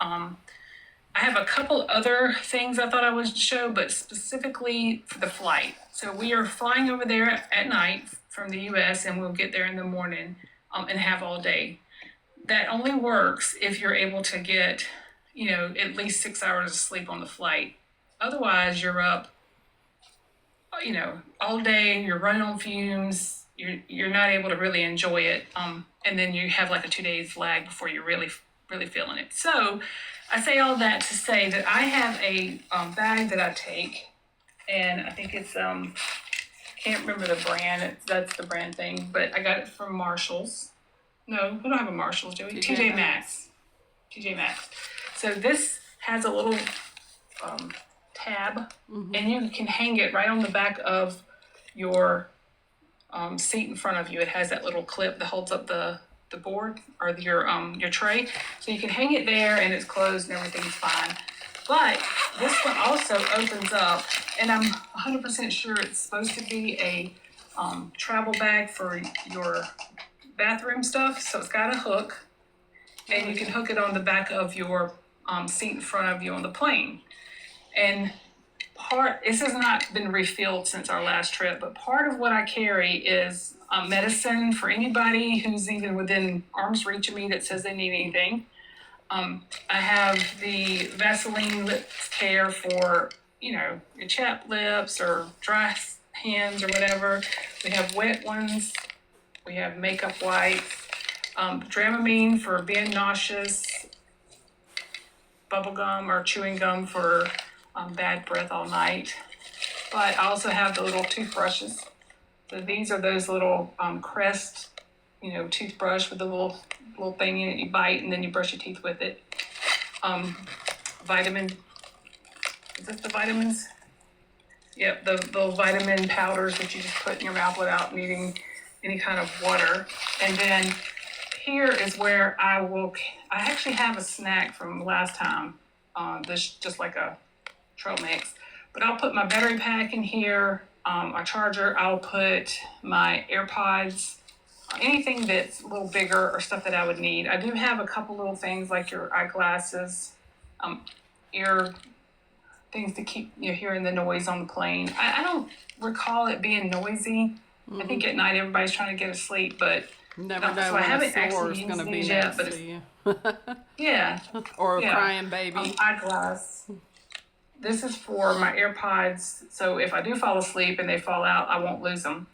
I have a couple other things I thought I would show, but specifically for the flight. So we are flying over there at night from the US and we'll get there in the morning and have all day. That only works if you're able to get, at least 6 hours of sleep on the flight. Otherwise, you're up, all day, you're running on fumes, you're not able to really enjoy it. And then you have like a 2 days lag before you're really feeling it. So I say all that to say that I have a bag that I take, and I think it's can't remember the brand. That's the brand thing, but I got it from Marshalls. No, we don't have a Marshalls, do we? TJ Maxx. TJ Maxx. So this has a little tab, and you can hang it right on the back of your seat in front of you. It has that little clip that holds up the board or your tray, so you can hang it there and it's closed and everything's fine. But this one also opens up, and I'm 100% sure it's supposed to be a travel bag for your bathroom stuff. So it's got a hook, and you can hook it on the back of your seat in front of you on the plane. And this has not been refilled since our last trip, but part of what I carry is medicine for anybody who's even within arm's reach of me that says they need anything. I have the Vaseline lip care for, your chapped lips or dry hands or whatever. We have wet ones. We have makeup wipes. Dramamine for being nauseous. Bubble gum or chewing gum for bad breath all night. But I also have the little toothbrushes. So these are those little Crest, toothbrush with the little thing in it you bite and then you brush your teeth with it. Is this the vitamins? Yep, the vitamin powders that you just put in your mouth without needing any kind of water. And then here is where I actually have a snack from last time. This just like a trail mix. But I'll put my battery pack in here, a charger. I'll put my AirPods, anything that's a little bigger or stuff that I would need. I do have a couple little things like your eyeglasses, ear things to keep you hearing the noise on the plane. I don't recall it being noisy. I think at night everybody's trying to get to sleep, but never know so I when haven't a sore is actually going to used be these next yet. But to you. yeah, Or a yeah. crying baby. Eyeglass. This is for my AirPods, so if I do fall asleep and they fall out, I won't lose them.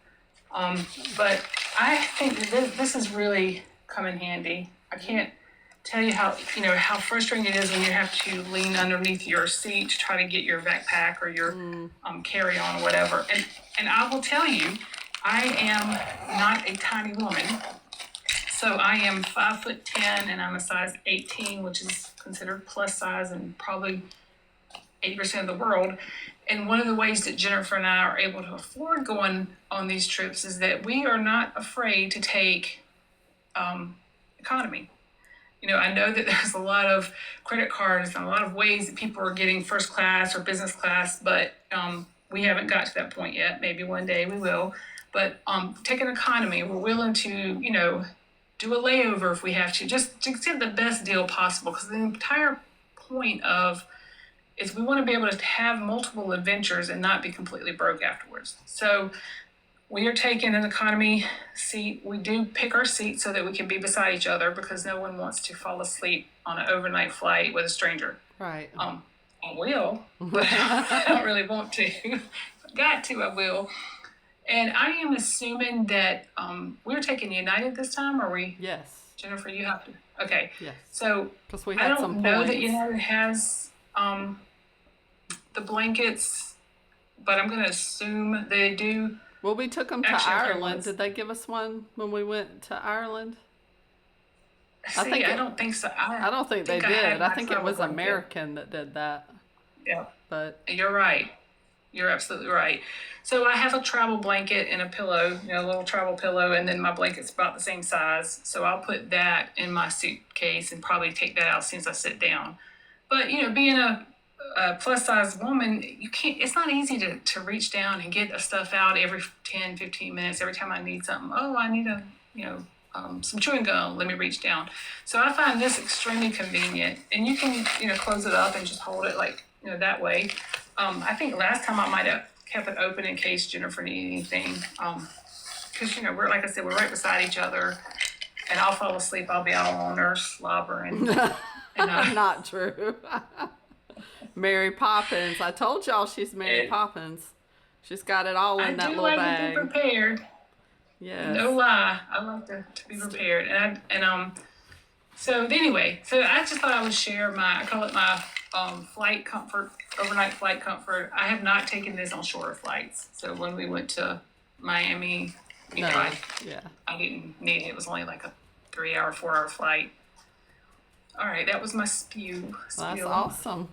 But I think this is really come in handy. I can't tell you how frustrating it is when you have to lean underneath your seat to try to get your backpack or your carry-on or whatever. And I will tell you, I am not a tiny woman. So I am 5'10" and I'm a size 18, which is considered plus size in probably 80% of the world. And one of the ways that Jennifer and I are able to afford going on these trips is that we are not afraid to take economy. I know that there's a lot of credit cards and a lot of ways that people are getting first class or business class, but we haven't got to that point yet. Maybe one day we will. But taking economy, we're willing to, do a layover if we have to, just to get the best deal possible. Because the entire point is we want to be able to have multiple adventures and not be completely broke afterwards. So we are taking an economy seat. We do pick our seat so that we can be beside each other because no one wants to fall asleep on an overnight flight with a stranger. Right. I will, but I don't really want to. If I got to, I will. And I am assuming that we're taking United this time, are we? Yes. Jennifer, you have to. Okay. Yes. So Because we I had don't some know points. that United has the blankets, but I'm going to assume they do. Well, we took them to Actually, okay, Ireland. once. Did they give us one when we went to Ireland? See, I don't think so. I don't think they I did. had I my think it travel was blanket. American that did that. Yeah. But You're right. You're absolutely right. So I have a travel blanket and a pillow, a little travel pillow, and then my blanket's about the same size. So I'll put that in my suitcase and probably take that out as soon as I sit down. But, being a plus size woman, it's not easy to reach down and get the stuff out every 10, 15 minutes. Every time I need something, I need a some chewing gum. Let me reach down. So I find this extremely convenient, and you can, close it up and just hold it like, that way. I think last time I might have kept it open in case Jennifer needed anything. Because, we're, like I said, we're right beside each other, and I'll fall asleep. I'll be all on her slobbering. Not true. Mary Poppins. I told y'all she's Mary Poppins. She's got it all in that little bag. I do like to be prepared. Yes. No lie, I like to be prepared, so anyway, so I just thought I would share I call it my flight comfort, overnight flight comfort. I have not taken this on shorter flights. So when we went to Miami, I didn't need it. It was only like a 3-hour, 4-hour flight. All right, that was my spiel. That's awesome.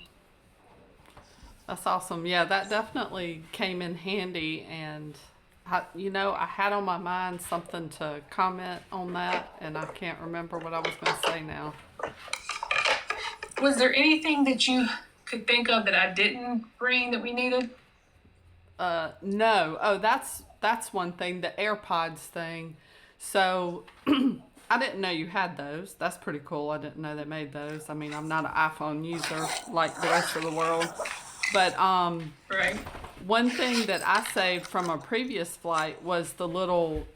That's awesome. Yeah, that definitely came in handy, and I had on my mind something to comment on that, and I can't remember what I was going to say now. Was there anything that you could think of that I didn't bring that we needed? No. Oh, that's one thing, the AirPods thing. So I didn't know you had those. That's pretty cool. I didn't know they made those. I mean, I'm not an iPhone user like the rest of the world. But right. One thing that I saved from a previous flight was the little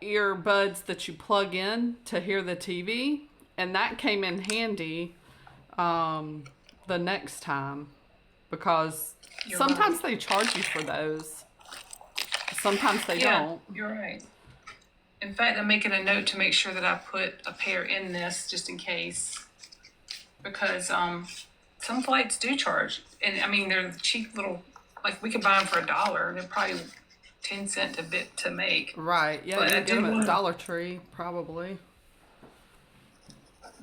earbuds that you plug in to hear the TV, and that came in handy the next time, because sometimes they charge you for those. Sometimes they don't. You're right. In fact, I'm making a note to make sure that I put a pair in this just in case, because some flights do charge, and I mean they're cheap little. Like we could buy them for $1. They're probably 10 cents a bit to make. Right. Yeah. But you get them at Dollar Tree probably.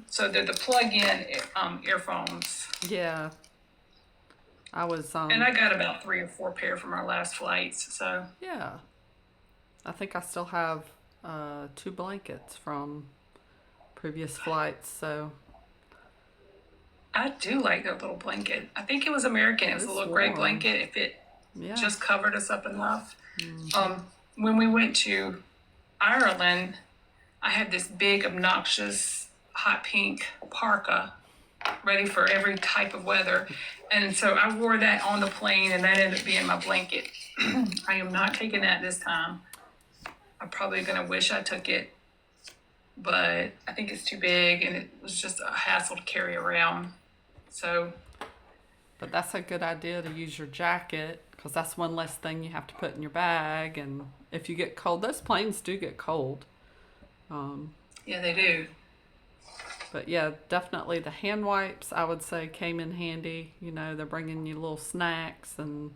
So they're the plug-in earphones. Yeah. I was. And I got about 3 or 4 pair from our last flights. So. Yeah. I think I still have 2 blankets from previous flights. So. I do like their little blanket. I think it was American. It was a little gray blanket. If it just covered us up enough. Mm-hmm. When we went to Ireland, I had this big, obnoxious, hot pink parka, ready for every type of weather. And so I wore that on the plane, and that ended up being my blanket. I am not taking that this time. I'm probably going to wish I took it, but I think it's too big, and it was just a hassle to carry around. So. But that's a good idea to use your jacket, because that's one less thing you have to put in your bag. And if you get cold, those planes do get cold. Yeah, they do. But yeah, definitely the hand wipes, I would say, came in handy. They're bringing you little snacks and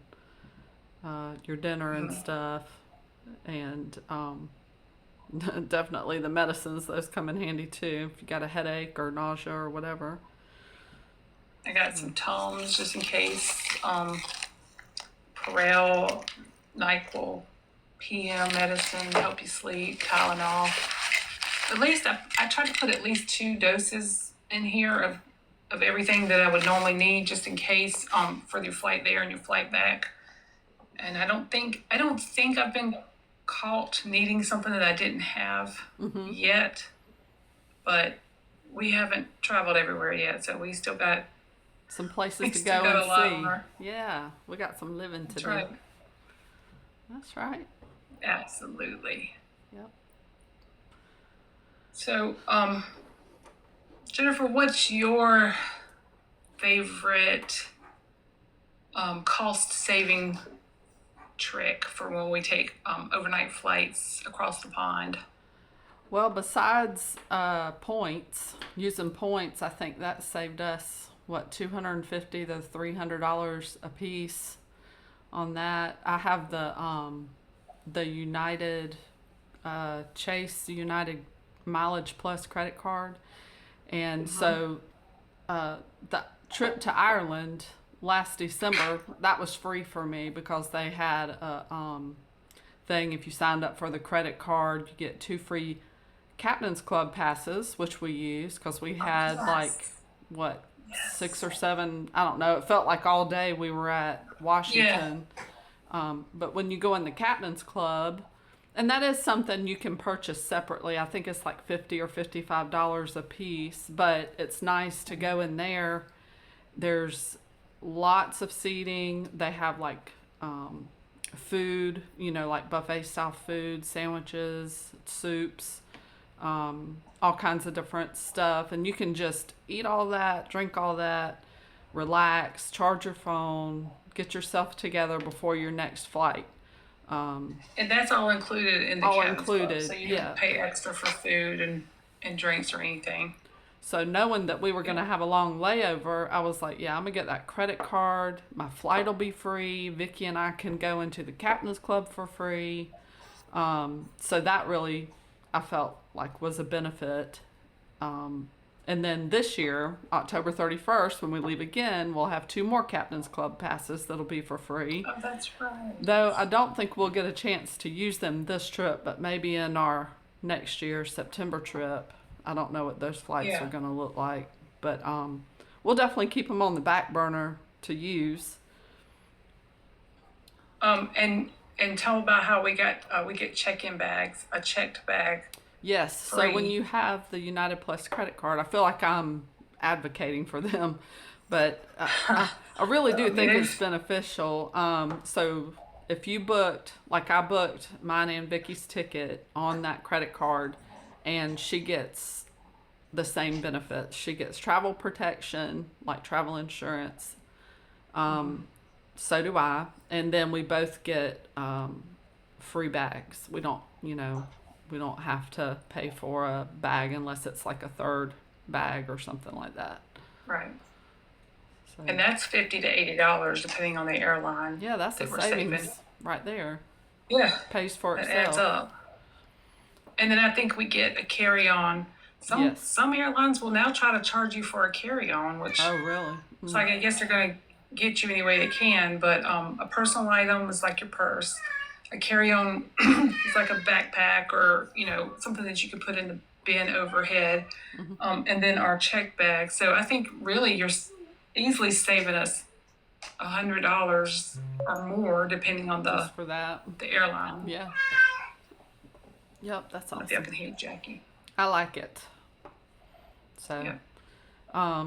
your dinner and stuff. And definitely the medicines, those come in handy too, if you got a headache or nausea or whatever. I got some Tums just in case. Perel, NyQuil, PM medicine to help you sleep, Tylenol. At least I tried to put at least 2 doses in here of everything that I would normally need just in case for your flight there and your flight back. And I don't think I've been caught needing something that I didn't have yet. But we haven't traveled everywhere yet, so we still got some places to go and see. Yeah, we got some living to do. Right. That's right. Absolutely. Yep. So, Jennifer, what's your favorite cost-saving trick for when we take overnight flights across the pond? Well, besides using points, I think that saved us $250 to $300 a piece on that. I have the United Chase United Mileage Plus credit card, and so the trip to Ireland last December, that was free for me because they had a thing. If you signed up for the credit card, you get 2 free Captain's Club passes, which we used because we had 6 or 7, I don't know, it felt like all day we were at Washington. But when you go in the Captain's Club, And that is something you can purchase separately. I think it's like $50 or $55 a piece, but it's nice to go in there. There's lots of seating. They have like food, like buffet style food, sandwiches, soups, all kinds of different stuff. And you can just eat all that, drink all that, relax, charge your phone, get yourself together before your next flight. And that's all included in the All cabin club, included, so you yeah. don't pay extra for food and drinks or anything. So knowing that we were going to have a long layover, I was like, yeah, I'm going to get that credit card. My flight will be free. Vicki and I can go into the Captain's Club for free. So that really, I felt like was a benefit. And then this year, October 31st, when we leave again, we'll have 2 more Captain's Club passes that'll be for free. Oh, that's right. Though I don't think we'll get a chance to use them this trip, but maybe in our next year September trip. I don't know what those flights are going to look like, but we'll definitely keep them on the back burner to use. And tell about how we get check-in bags, a checked bag. Yes. So when you have the United Plus credit card, I feel like I'm advocating for them, but I really do think it's beneficial. So if you booked, like I booked mine and Vicky's ticket on that credit card, and she gets the same benefits. She gets travel protection, like travel insurance. So do I. And then we both get free bags. We don't have to pay for a bag unless it's like a third bag or something like that. Right. So, And that's $50 to $80 depending on the airline. yeah, that's a that we're savings saving. right there. Yeah, Pays for that itself. adds up. And then I think we get a carry-on. Yes. Some airlines will now try to charge you for a carry-on, which Oh, really? it's like I guess they're going to get you any way they can. But a personal item is like your purse. A carry-on is like a backpack or something that you could put in the bin overhead. And then our check bag. So I think really you're easily saving us $100 or more depending on the Just for that. airline. Yeah. Yep, that's I think I awesome. can hear Jackie. I like it. So, Yeah.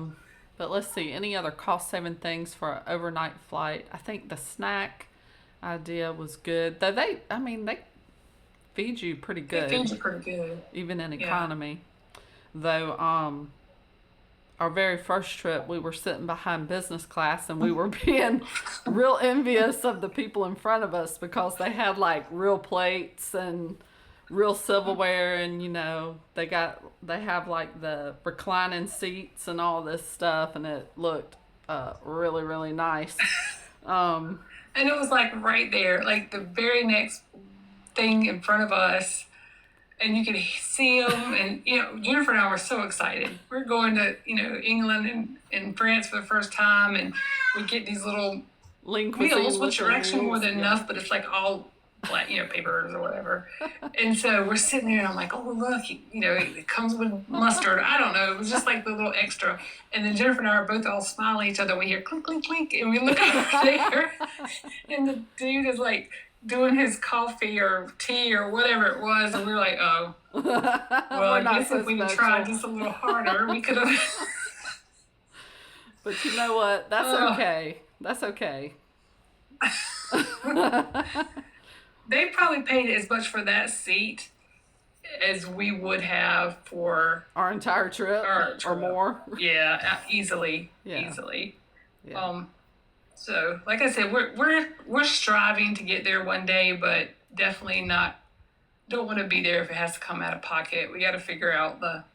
but let's see, any other cost saving things for an overnight flight? I think the snack idea was good. Though they feed you pretty good, Things are pretty good. even in Yeah. economy. Though, our very first trip, we were sitting behind business class and we were being real envious of the people in front of us because they had like real plates and real silverware, and they have like the reclining seats and all this stuff, and it looked really, really nice. And it was like right there, like the very next thing in front of us. And you could see them, and Jennifer and I were so excited. We're going to England and France for the first time, and we get these little wheels, which are actually more than enough, but it's like all black, papers or whatever. And so we're sitting there, and I'm like, oh look, it comes with mustard. I don't know. It was just like the little extra. And then Jennifer and I are both all smiling at each other. We hear clink, clink, clink, and we look over there, and the dude is like doing his coffee or tea or whatever it was, and we were like, oh, well, I guess if we had tried just a little harder, we could have. But you know what? That's okay. That's okay. They probably paid as much for that seat as we would have for our entire trip, or more. Yeah, easily. Yeah. Easily. Yeah. So, like I said, we're striving to get there one day, but definitely not. Don't want to be there if it has to come out of pocket. We got to figure out the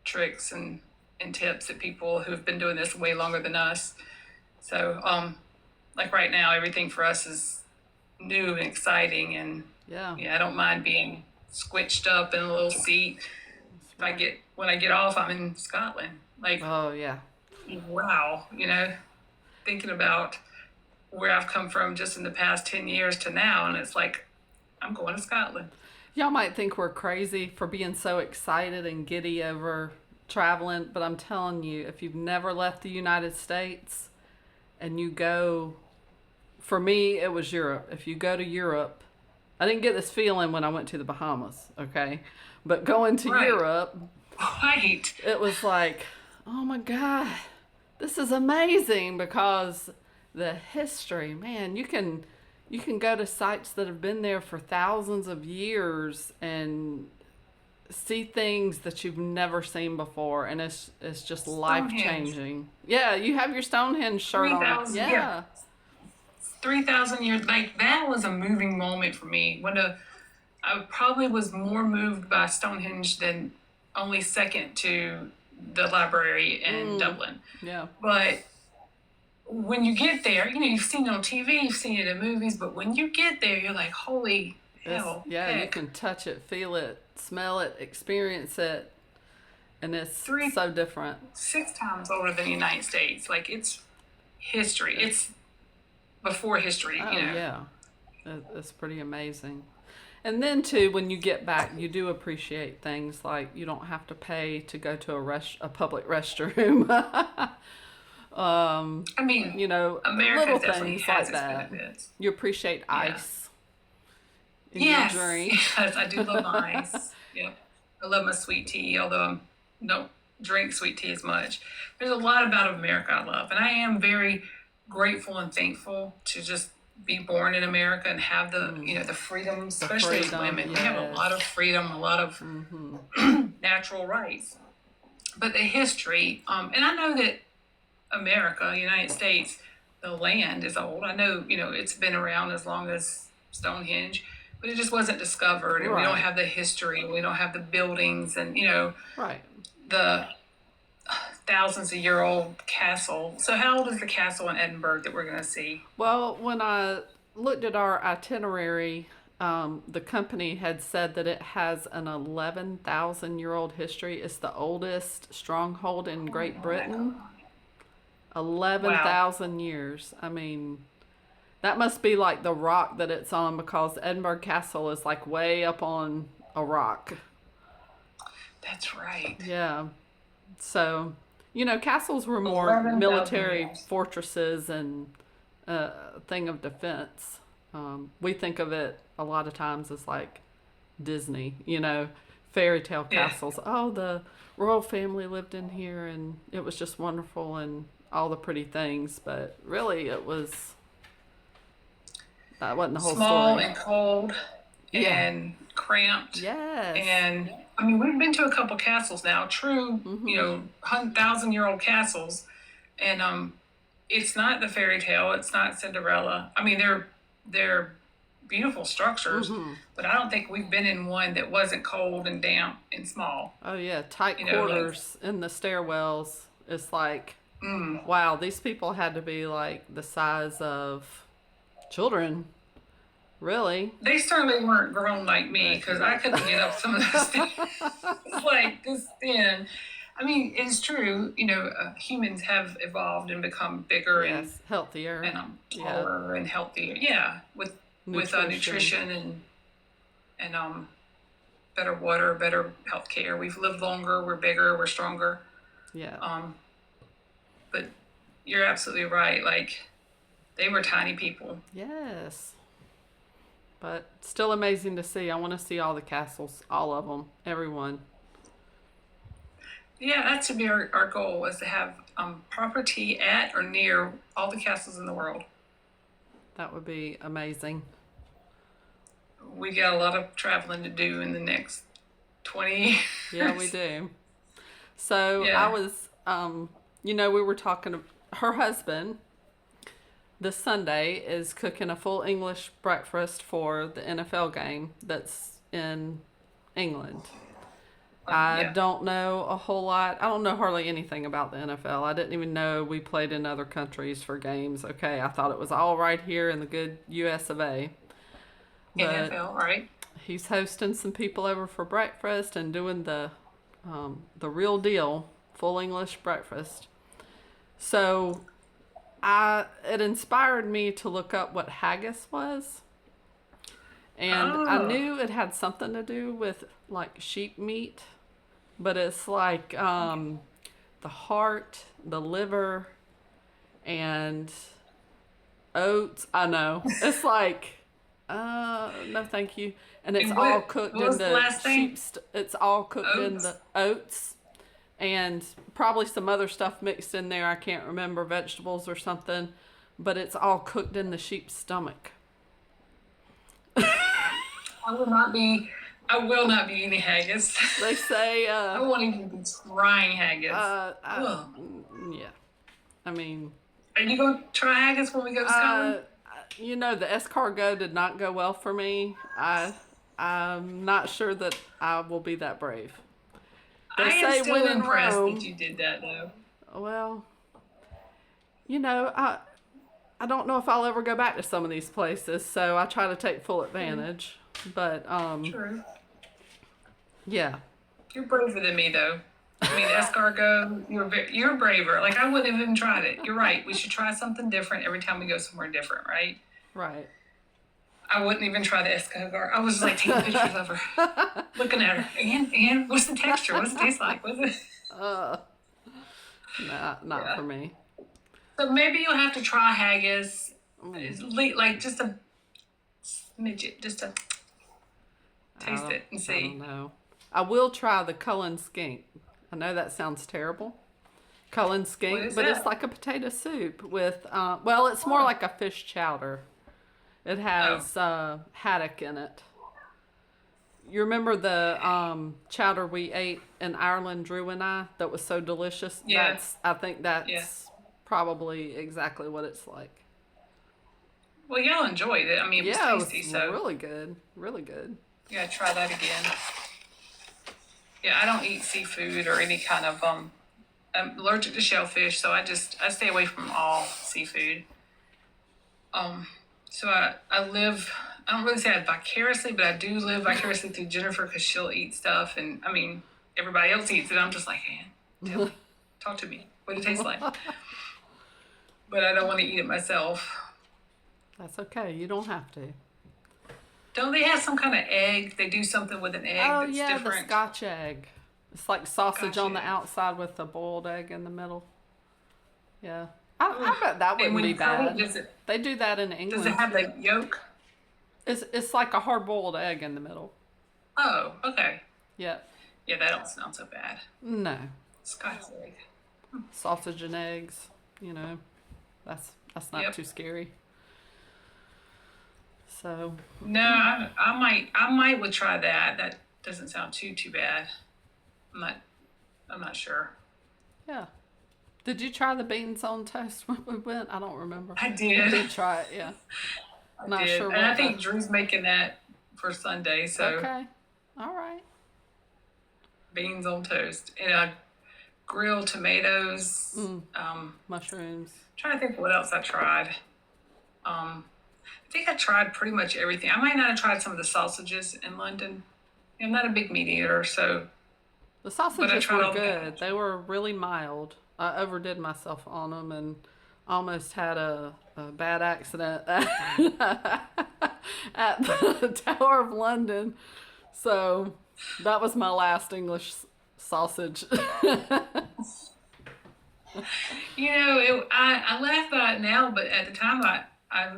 tricks and tips that people who've been doing this way longer than us. So, like right now, everything for us is new and exciting, and Yeah. I don't mind being squished up in a little seat. When I get off, I'm in Scotland. Like, Oh, yeah. wow, thinking about where I've come from just in the past 10 years to now, and it's like, I'm going to Scotland. Y'all might think we're crazy for being so excited and giddy over traveling, but I'm telling you, if you've never left the United States and you go, for me, it was Europe. If you go to Europe, I didn't get this feeling when I went to the Bahamas, okay? But going to Right. Europe, Right. it was like, oh my God, this is amazing because the history, man, you can go to sites that have been there for thousands of years and see things that you've never seen before, and it's just life Stonehenge. changing. Yeah, you have your Stonehenge shirt Three on. thousand. Yeah. Yeah. 3,000 years. Like that was a moving moment for me. I probably was more moved by Stonehenge than only second to the library in Mm, Dublin. yeah. But when you get there, you've seen it on TV, you've seen it in movies, but when you get there, you're like, holy hell, Yeah, you heck. can touch it, feel it, smell it, experience it, and it's Three, so different. 6 times older than the United States. Like it's history. It's It's before history. oh yeah, it's pretty amazing. And then too, when you get back, you do appreciate things like you don't have to pay to go to a public restroom. I mean, Little America definitely things has like its that. benefits. You appreciate Yeah. ice in your Yes, drink. yes, I do love my ice. Yeah, I love my sweet tea, although I don't drink sweet tea as much. There's a lot about America I love, and I am very grateful and thankful to just be born in America and have the freedoms, The especially as freedom, women. We have a lot of yes. freedom, a lot of Hmm. natural rights, but the history, and I know that America, United States, the land is old. I know, it's been around as long as Stonehenge, but it just wasn't discovered, and we don't Right, have the history, we don't have the buildings, and right. the thousands of year old castle. So, how old is the castle in Edinburgh that we're going to see? Well, when I looked at our itinerary, the company had said that it has an 11,000-year-old history. It's the oldest stronghold in Great Britain. Wow, 11,000 years. I mean, that must be like the rock that it's on because Edinburgh Castle is like way up on a rock. that's right. Yeah. So, castles were more 11,000 military years. fortresses and a thing of defense. We think of it a lot of times as like Disney, fairy tale Yeah, castles. Oh, the royal family lived in here and it was just wonderful and all the pretty things. But really, that wasn't the whole small story. and cold Yeah. and cramped. Yes. And I mean, we've been to a couple castles now, true, Mm-hmm. 1,000-year-old castles, and it's not the fairy tale. It's not Cinderella. I mean, they're beautiful structures, Mm-hmm. but I don't think we've been in one that wasn't cold and damp and small. Oh, yeah. Tight Like, quarters in the stairwells. It's like, wow, these people had to be like the size of children, really. they certainly weren't grown like me But because I couldn't get up some of those stairs. It's like this thin. I mean, it's true. Humans have evolved and become bigger and yes, healthier. Yeah, taller and healthier. Yeah, with nutrition. nutrition and better water, better health care. We've lived longer. We're bigger. We're stronger. Yeah, Um, but you're absolutely right. Like they were tiny people. yes. But still amazing to see. I want to see all the castles, all of them, everyone. Yeah, that should be our goal was to have property at or near all the castles in the world. That would be amazing. We got a lot of traveling to do in the next 20 Yeah, we years. do. So I Yeah. was, we were talking. Her husband this Sunday is cooking a full English breakfast for the NFL game that's in England. I Yeah. don't know a whole lot. I don't know hardly anything about the NFL. I didn't even know we played in other countries for games. Okay, I thought it was all right here in the good US of A. But NFL, right? he's hosting some people over for breakfast and doing the real deal, full English breakfast. So it inspired me to look up what haggis was. And I Oh, knew it had something to do with like sheep meat, but it's like the heart, the liver, and oats. I know. It's like No, thank you. And it's And all cooked what in was the the last thing? it's all cooked in Oats. the oats and probably some other stuff mixed in there. I can't remember, vegetables or something, but it's all cooked in the sheep's stomach. I will not be. I will not be eating haggis. They say, I won't even be trying haggis. uh, uh, Ugh. yeah. I mean, Are you going to try haggis when we go to uh, Scotland? the escargot did not go well for me. I'm not sure that I will be that brave. They I am say still when in impressed that Rome, you did that, though. well, I don't know if I'll ever go back to some of these places, so I try to take full advantage. But True. yeah, You're braver than me, though. I mean, escargot, you're braver. Like, I wouldn't have even tried it. You're right. We should try something different every time we go somewhere different, right? right. I wouldn't even try the escargot. I was just like taking pictures of her, looking at her. And what's the texture? What's it taste like? What's it? Uh, not Yeah. for me. So maybe you'll have to try haggis. Mm, Like just a midget, just to taste it and I don't see. know. I will try the Cullen skink. I know that sounds terrible. Cullen What skink, is but it's that? like a potato soup with, well, it's more Oh. like a fish chowder. It Oh. has haddock in it. You remember the chowder we ate in Ireland, Drew and I, that was so delicious? Yeah. I think Yeah. that's probably exactly what it's like. Well, y'all enjoyed it. I mean, it was Yeah, it tasty, was so really good. Really good. you gotta try that again. Yeah, I don't eat seafood or any kind of I'm allergic to shellfish, so I stay away from all seafood. Um, so I live. I don't really say I vicariously, but I do live vicariously through Jennifer because she'll eat stuff, and I mean everybody else eats it. I'm just like, man, tell me, talk to me, what it tastes like. But I don't want to eat it myself. That's okay. You don't have to. Don't they have some kind of egg? They do something with an egg Oh, that's yeah, the different. Scotch egg. It's like sausage Gotcha. on the outside with a boiled egg in the middle. Yeah. I Ugh. bet that And wouldn't when be you curl it, bad. They do that in does it England. have the yolk? It's like a hard boiled egg in the middle. Oh, okay. Yep. Yeah, that don't sound so bad. No. Scotch egg. Sausage and eggs, you know. That's not Yep. too scary. So, No, I might would try that. That doesn't sound too bad. I'm not I'm not sure. yeah. Did you try the beans on toast when we went? I don't remember. I I did. did try it, yeah. I Not did. sure And I what think the. Drew's making that for Sunday, so Okay. All right. beans on toast. And grilled tomatoes. Mm, mushrooms. Trying to think what else I tried. I think I tried pretty much everything. I might not have tried some of the sausages in London. I'm not a big meat eater, so The but I sausages tried were all the good. They were really mild. I overdid myself on them and almost had a bad accident at the Tower of London. So that was my last English sausage. I laugh about it now, but at the time I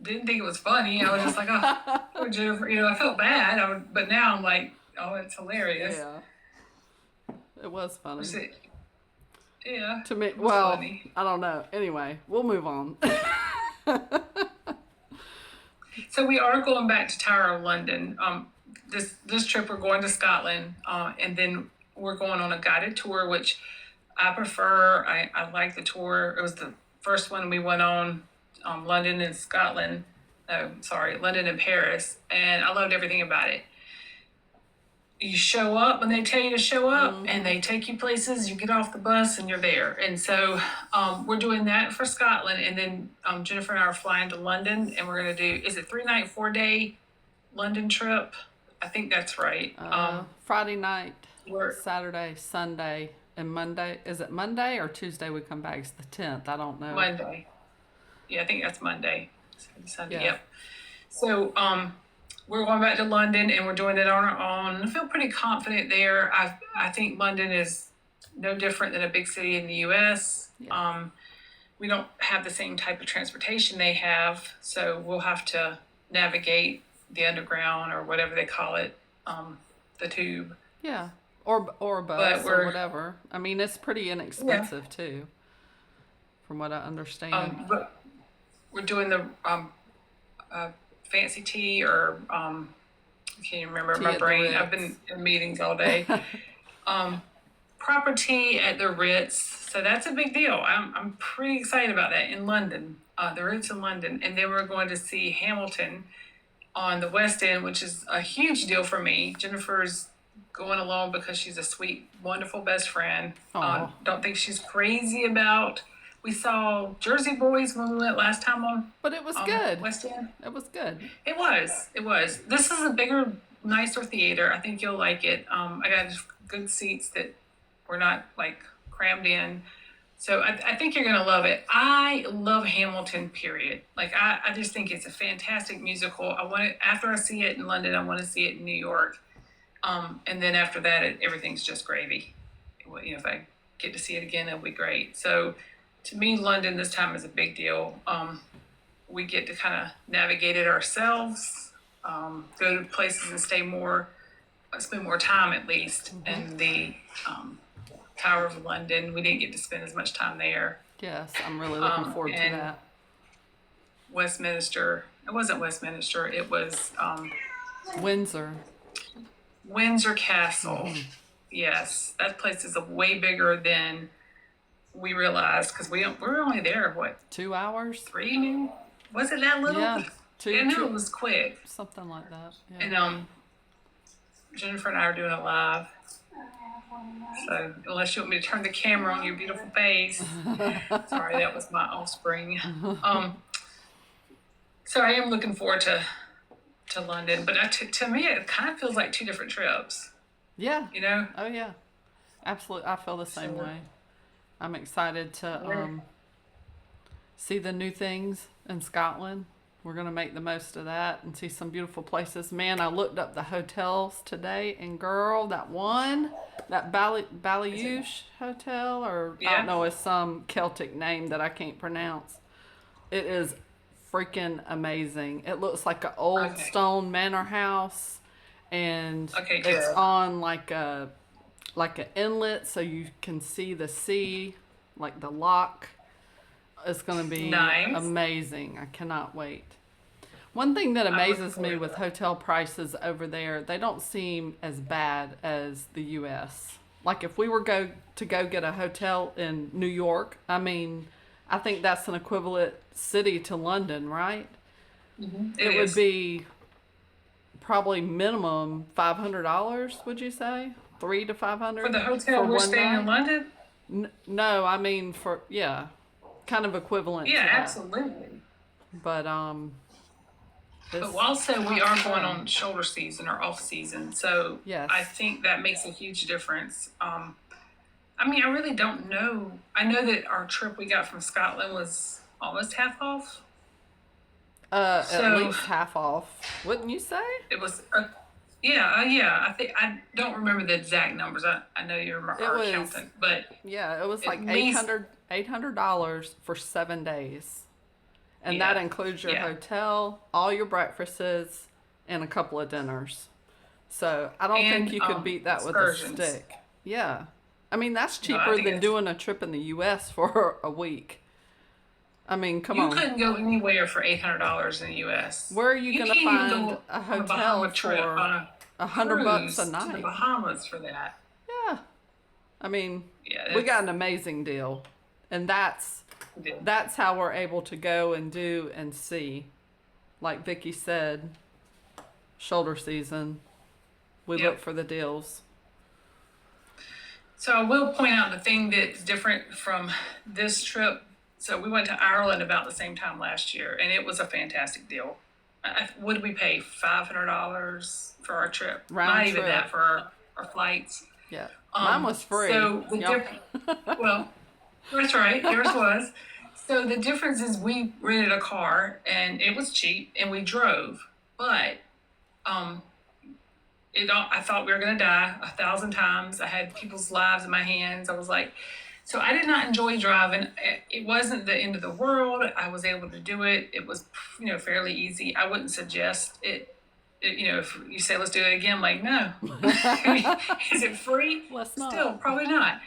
didn't think it was funny. I was just like, oh, poor Jennifer. I felt bad. But now I'm like, oh, it's hilarious. Yeah, it was funny. Was it? Yeah, To me, it was well, funny. I don't know. Anyway, we'll move on. So we are going back to Tower of London. This trip we're going to Scotland, and then we're going on a guided tour, which I prefer. I like the tour. It was the first one we went on, London and Scotland. No, sorry, London and Paris, and I loved everything about it. You show up when they tell you to show up, and they take you places. You get off the bus and you're there. And so we're doing that for Scotland, and then Jennifer and I are flying to London, and we're gonna do, is it 3 night 4 day London trip? I think that's right. Friday night, We're Saturday, Sunday, and Monday. Is it Monday or Tuesday we come back? It's the 10th. I don't know. Monday. Yeah, I think that's Monday. Sunday. Yeah. Yep. So we're going back to London, and we're doing it on our own. I feel pretty confident there. I think London is no different than a big city in the U.S. Yeah. We don't have the same type of transportation they have, so we'll have to navigate the underground or whatever they call it, the tube. Yeah. Or a But bus or we're whatever. I mean, it's pretty yeah, inexpensive too, from what I understand. but we're doing the fancy tea or I can't even remember Tea my at the brain. I've Ritz. been in meetings all day. Um, Proper tea at the Ritz. So that's a big deal. I'm pretty excited about that in London, the Ritz in London. And then we're going to see Hamilton on the West End, which is a huge deal for me. Jennifer's going along because she's a sweet, wonderful best friend. Oh, Don't think she's crazy about. We saw Jersey Boys when we went last time on but it was good. West End. It was good. It was. It was. This is a bigger, nicer theater. I think you'll like it. I got good seats that were not like crammed in. So I think you're gonna love it. I love Hamilton. Period. Like I just think it's a fantastic musical. I want it after I see it in London. I want to see it in New York. And then after that, everything's just gravy. Well, if I get to see it again, it'll be great. So to me, London this time is a big deal. We get to kind of navigate it ourselves, go to places and spend more time at least in the Tower of London. We didn't get to spend as much time there. Yes, I'm really looking forward to And that. Westminster. It wasn't Westminster. It was Windsor. Windsor Castle. Yes, that place is a way bigger than we realized because we were only there what 2 hours? 3 maybe? Was it that little? Yeah, I knew it was quick. something like that. And Yeah. Jennifer and I are doing it live. So unless you want me to turn the camera on your beautiful face, sorry, that was my offspring. So I am looking forward to London, but to me it kind of feels like two different trips. Yeah. You know? Oh yeah. Absolutely. I feel the same So way. I'm excited to see the new things in Scotland. We're going to make the most of that and see some beautiful places. Man, I looked up the hotels today, and girl, that Ballyush Hotel, or I yeah. don't know, it's some Celtic name that I can't pronounce. It is freaking amazing. It looks like an old Okay. stone manor house, and Okay, it's good. on like an inlet, so you can see the sea, like the lock. It's going to be Nice. amazing. I cannot wait. One thing that I'm looking amazes forward me to with that. hotel prices over there, they don't seem as bad as the U.S. Like if we were go get a hotel in New York, I mean, I think that's an equivalent city to London, right? It would is. be probably minimum $500. Would you say 300 to 500 For the hotel for we're one staying in night? London? No, I mean for kind of equivalent to Yeah, that. absolutely. But But it's also we not are so going bad. on shoulder season or off season, so Yes. I think that makes a huge difference. I mean, I really don't know. I know that our trip we got from Scotland was almost half off. At So least half off, wouldn't you say? it was, yeah. I think I don't remember the exact numbers. I know you're It our was accountant, but Yeah, it was at like least, $800 for 7 days. And that yeah, includes your yeah. hotel, all your breakfasts, and a couple of dinners. So I don't think And you could beat that with a excursions. stick. Yeah. I mean, that's No, I cheaper think than it's doing a trip in the US for a week. I mean, come you on. couldn't go anywhere for $800 in the U.S. Where are you You going to can't even find go a on a hotel Bahama trip for on a $100 a cruise to the night? Bahamas for that. Yeah. I mean, Yeah, we got an amazing deal. And that's how we're able to go and do and see. Like Vicki said, shoulder season. We Yep. look for the deals. So I will point out the thing that's different from this trip. So we went to Ireland about the same time last year, and it was a fantastic deal. What did we pay? $500 for our trip. Round Not even trip. that for our flights. Yeah. Mine was free. So the Yep. well, that's right. Yours was. So the difference is we rented a car and it was cheap and we drove, but um, I thought we were gonna die 1,000 times. I had people's lives in my hands. I was like, So I did not enjoy driving. It wasn't the end of the world. I was able to do it. It was, fairly easy. I wouldn't suggest it. If you say let's do it again, I'm like, no. Is it free? Let's not. Still, probably not.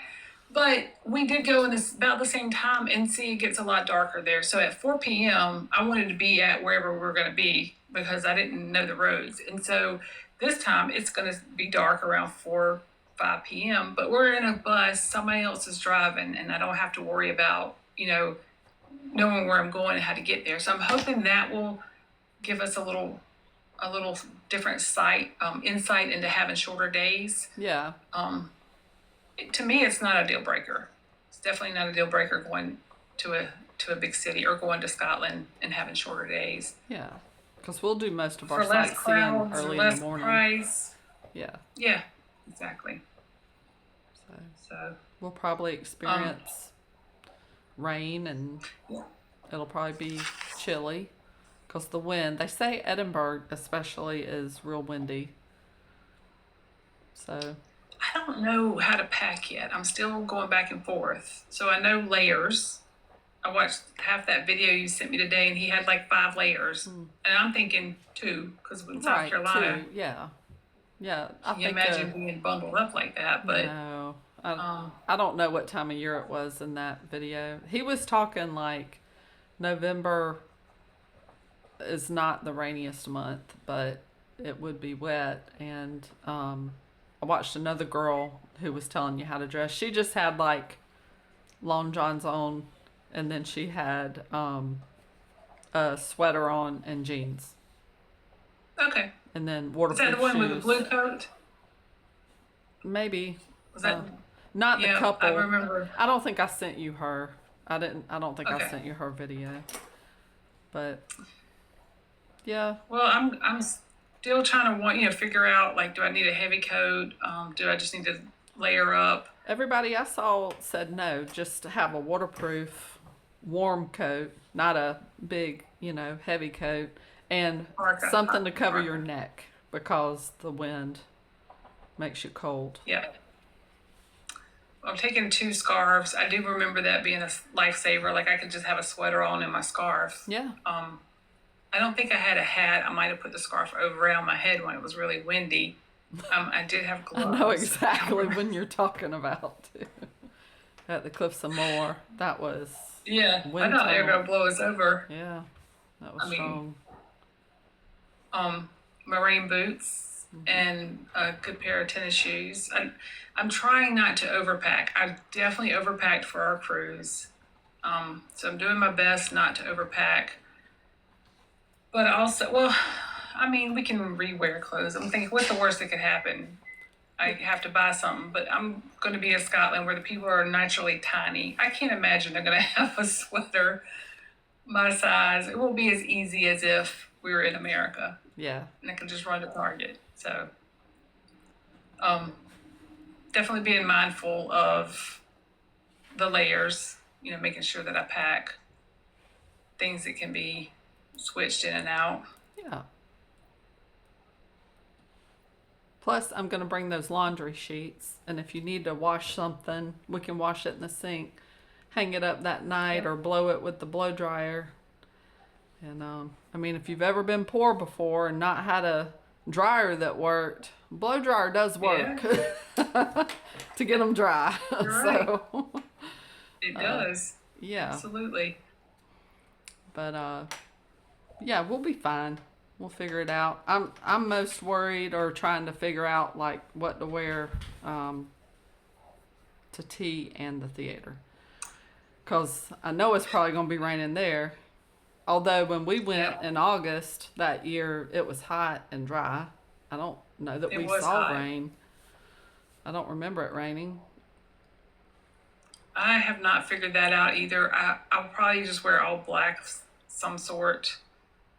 But we did go in this about the same time, and see, it gets a lot darker there. So at 4 p.m., I wanted to be at wherever we were going to be because I didn't know the roads. And so this time it's going to be dark around 5 p.m., but we're in a bus, somebody else is driving, and I don't have to worry about, knowing where I'm going and how to get there. So I'm hoping that will give us a little different insight into having shorter days. Yeah. To me, it's not a deal breaker. It's definitely not a deal breaker going to a big city or going to Scotland and having shorter days. Yeah. Because we'll do most of our For less sightseeing crowds, early less in the morning. price. Yeah. Yeah, exactly. So we'll probably experience rain, and it'll probably be chilly because the wind. They say Edinburgh especially is real windy. So I don't know how to pack yet. I'm still going back and forth. So I know layers. I watched half that video you sent me today, and he had like 5 layers. And I'm thinking 2, because in South Carolina. 2, yeah. Yeah. Can you imagine being bundled up like that? But no. I don't know what time of year it was in that video. He was talking like November is not the rainiest month, but it would be wet. And I watched another girl who was telling you how to dress. She just had like long johns on, and then she had a sweater on and jeans. Okay. And then Is waterproof that the one shoes. with the blue coat? Maybe. Was that? Not the Yeah, couple. I remember. I don't think I sent you her. I don't think I Okay. sent you her video. But yeah. Well, I'm still trying to figure out, like, do I need a heavy coat? Do I just need to layer up? Everybody I saw said no, just to have a waterproof warm coat, not a big, heavy coat, and Parka. something to cover Parka. your neck because the wind makes you cold. Yeah. I'm taking 2 scarves. I do remember that being a lifesaver. Like, I could just have a sweater on and my scarf. Yeah. I don't think I had a hat. I might have put the scarf around my head when it was really windy. I did have gloves. I know exactly when you're talking about too. At the Cliffs of Moher, that was Yeah, wind I thought they were tunnel. going to blow us over. Yeah, that was strong. Marine boots and a good pair of tennis shoes. I'm trying not to overpack. I definitely overpacked for our cruise. So I'm doing my best not to overpack. But also, we can rewear clothes. I'm thinking, what's the worst that could happen? I have to buy something, but I'm going to be in Scotland where the people are naturally tiny. I can't imagine they're going to have a sweater my size. It won't be as easy as if we were in America. Yeah. And I can just run to Target. So, definitely being mindful of the layers, making sure that I pack things that can be switched in and out. Yeah. Plus, I'm going to bring those laundry sheets, and if you need to wash something, we can wash it in the sink, hang it up that night, or blow it with the blow dryer. And if you've ever been poor before and not had a dryer that worked, blow dryer does work to get them dry. Right. So It does. yeah, Absolutely. but yeah, we'll be fine. We'll figure it out. I'm most worried or trying to figure out like what to wear to tea and the theater, because I know it's probably going to be raining there. Although when we went in August that year, it was hot and dry. I don't know that we saw rain. I don't remember it raining. I have not figured that out either. I'll probably just wear all black of some sort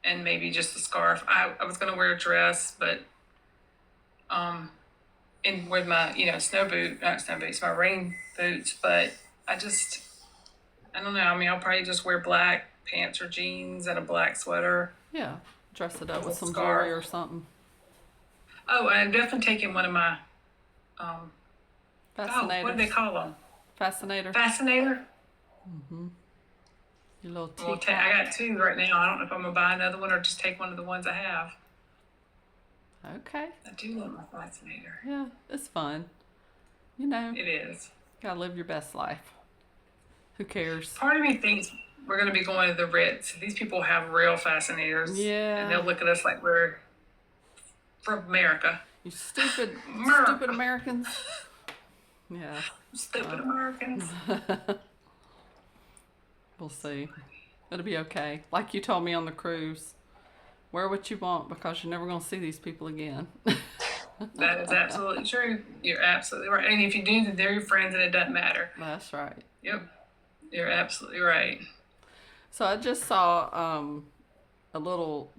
and maybe just a scarf. I was going to wear a dress, but and with my, not snow boots, my rain boots, but I don't know. I'll probably just wear black pants or jeans and a black sweater. Yeah, dress it up with some Scarf. jewelry or something. Oh, and I'm definitely taking one of my, what Fascinators. do they call them? Fascinator. Fascinator. Your little Well, teacup. I got two right now. I don't know if I'm gonna buy another one or just take one of the ones I have. Okay. I do love my Fascinator. Yeah, it's fun. You know, It is. gotta live your best life. Who cares? Part of me thinks we're gonna be going to the Ritz. These people have real Fascinators, and they'll Yeah. look at us like we're from America. You stupid, stupid America. Americans. Yeah. Stupid Americans. We'll see. It'll be okay. Like you told me on the cruise, wear what you want because you're never gonna see these people again. That is absolutely true. You're absolutely right. And if you do, then they're your friends, and it doesn't matter. That's right. Yep. You're absolutely right. So I just saw a little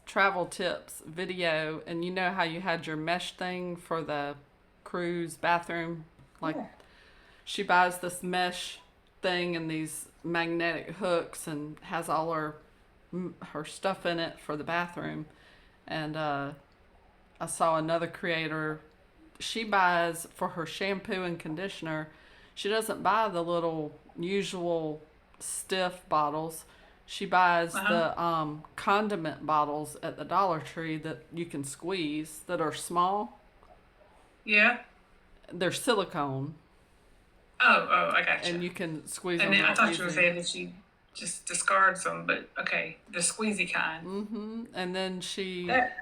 travel tips video, and you know how you had your mesh thing for the cruise bathroom? Like, Yeah. she buys this mesh thing and these magnetic hooks and has all her stuff in it for the bathroom. And I saw another creator, she buys for her shampoo and conditioner, she doesn't buy the little usual stiff bottles. She buys the condiment bottles at the Dollar Tree that you can squeeze that are small. Yeah. They're silicone, Oh, I got and you. you can squeeze And them then I real thought you were easy. saying that she just discards them, but okay, the squeezy kind. And then she That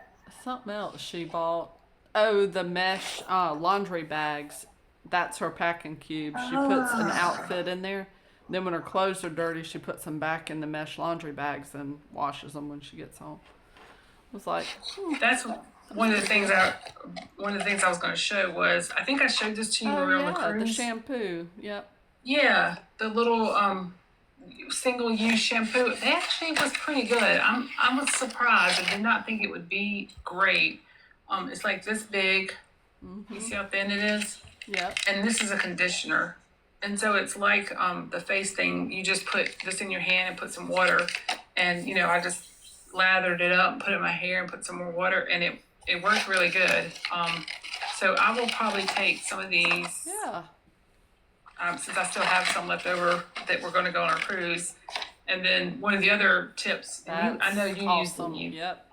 something else she bought. Oh, the mesh laundry bags. That's her packing cube. She puts an outfit in there. Then when her clothes are dirty, she puts them back in the mesh laundry bags and washes them when she gets home. I was like, that's one of the things I was going to show was I think I showed this to you when oh we were on the yeah, the cruise. shampoo. Yep. Yeah, the little single use shampoo. They actually was pretty good. I was surprised. I did not think it would be great. It's like this big. You see how thin it is? Yep. And this is a conditioner. And so it's like the face thing. You just put this in your hand and put some water, and I just lathered it up and put it in my hair and put some more water, and it worked really good. So I will probably take some of these Yeah. since I still have some left over that we're going to go on our cruise. And then one of the other tips, and I know you use awesome. them. Yep.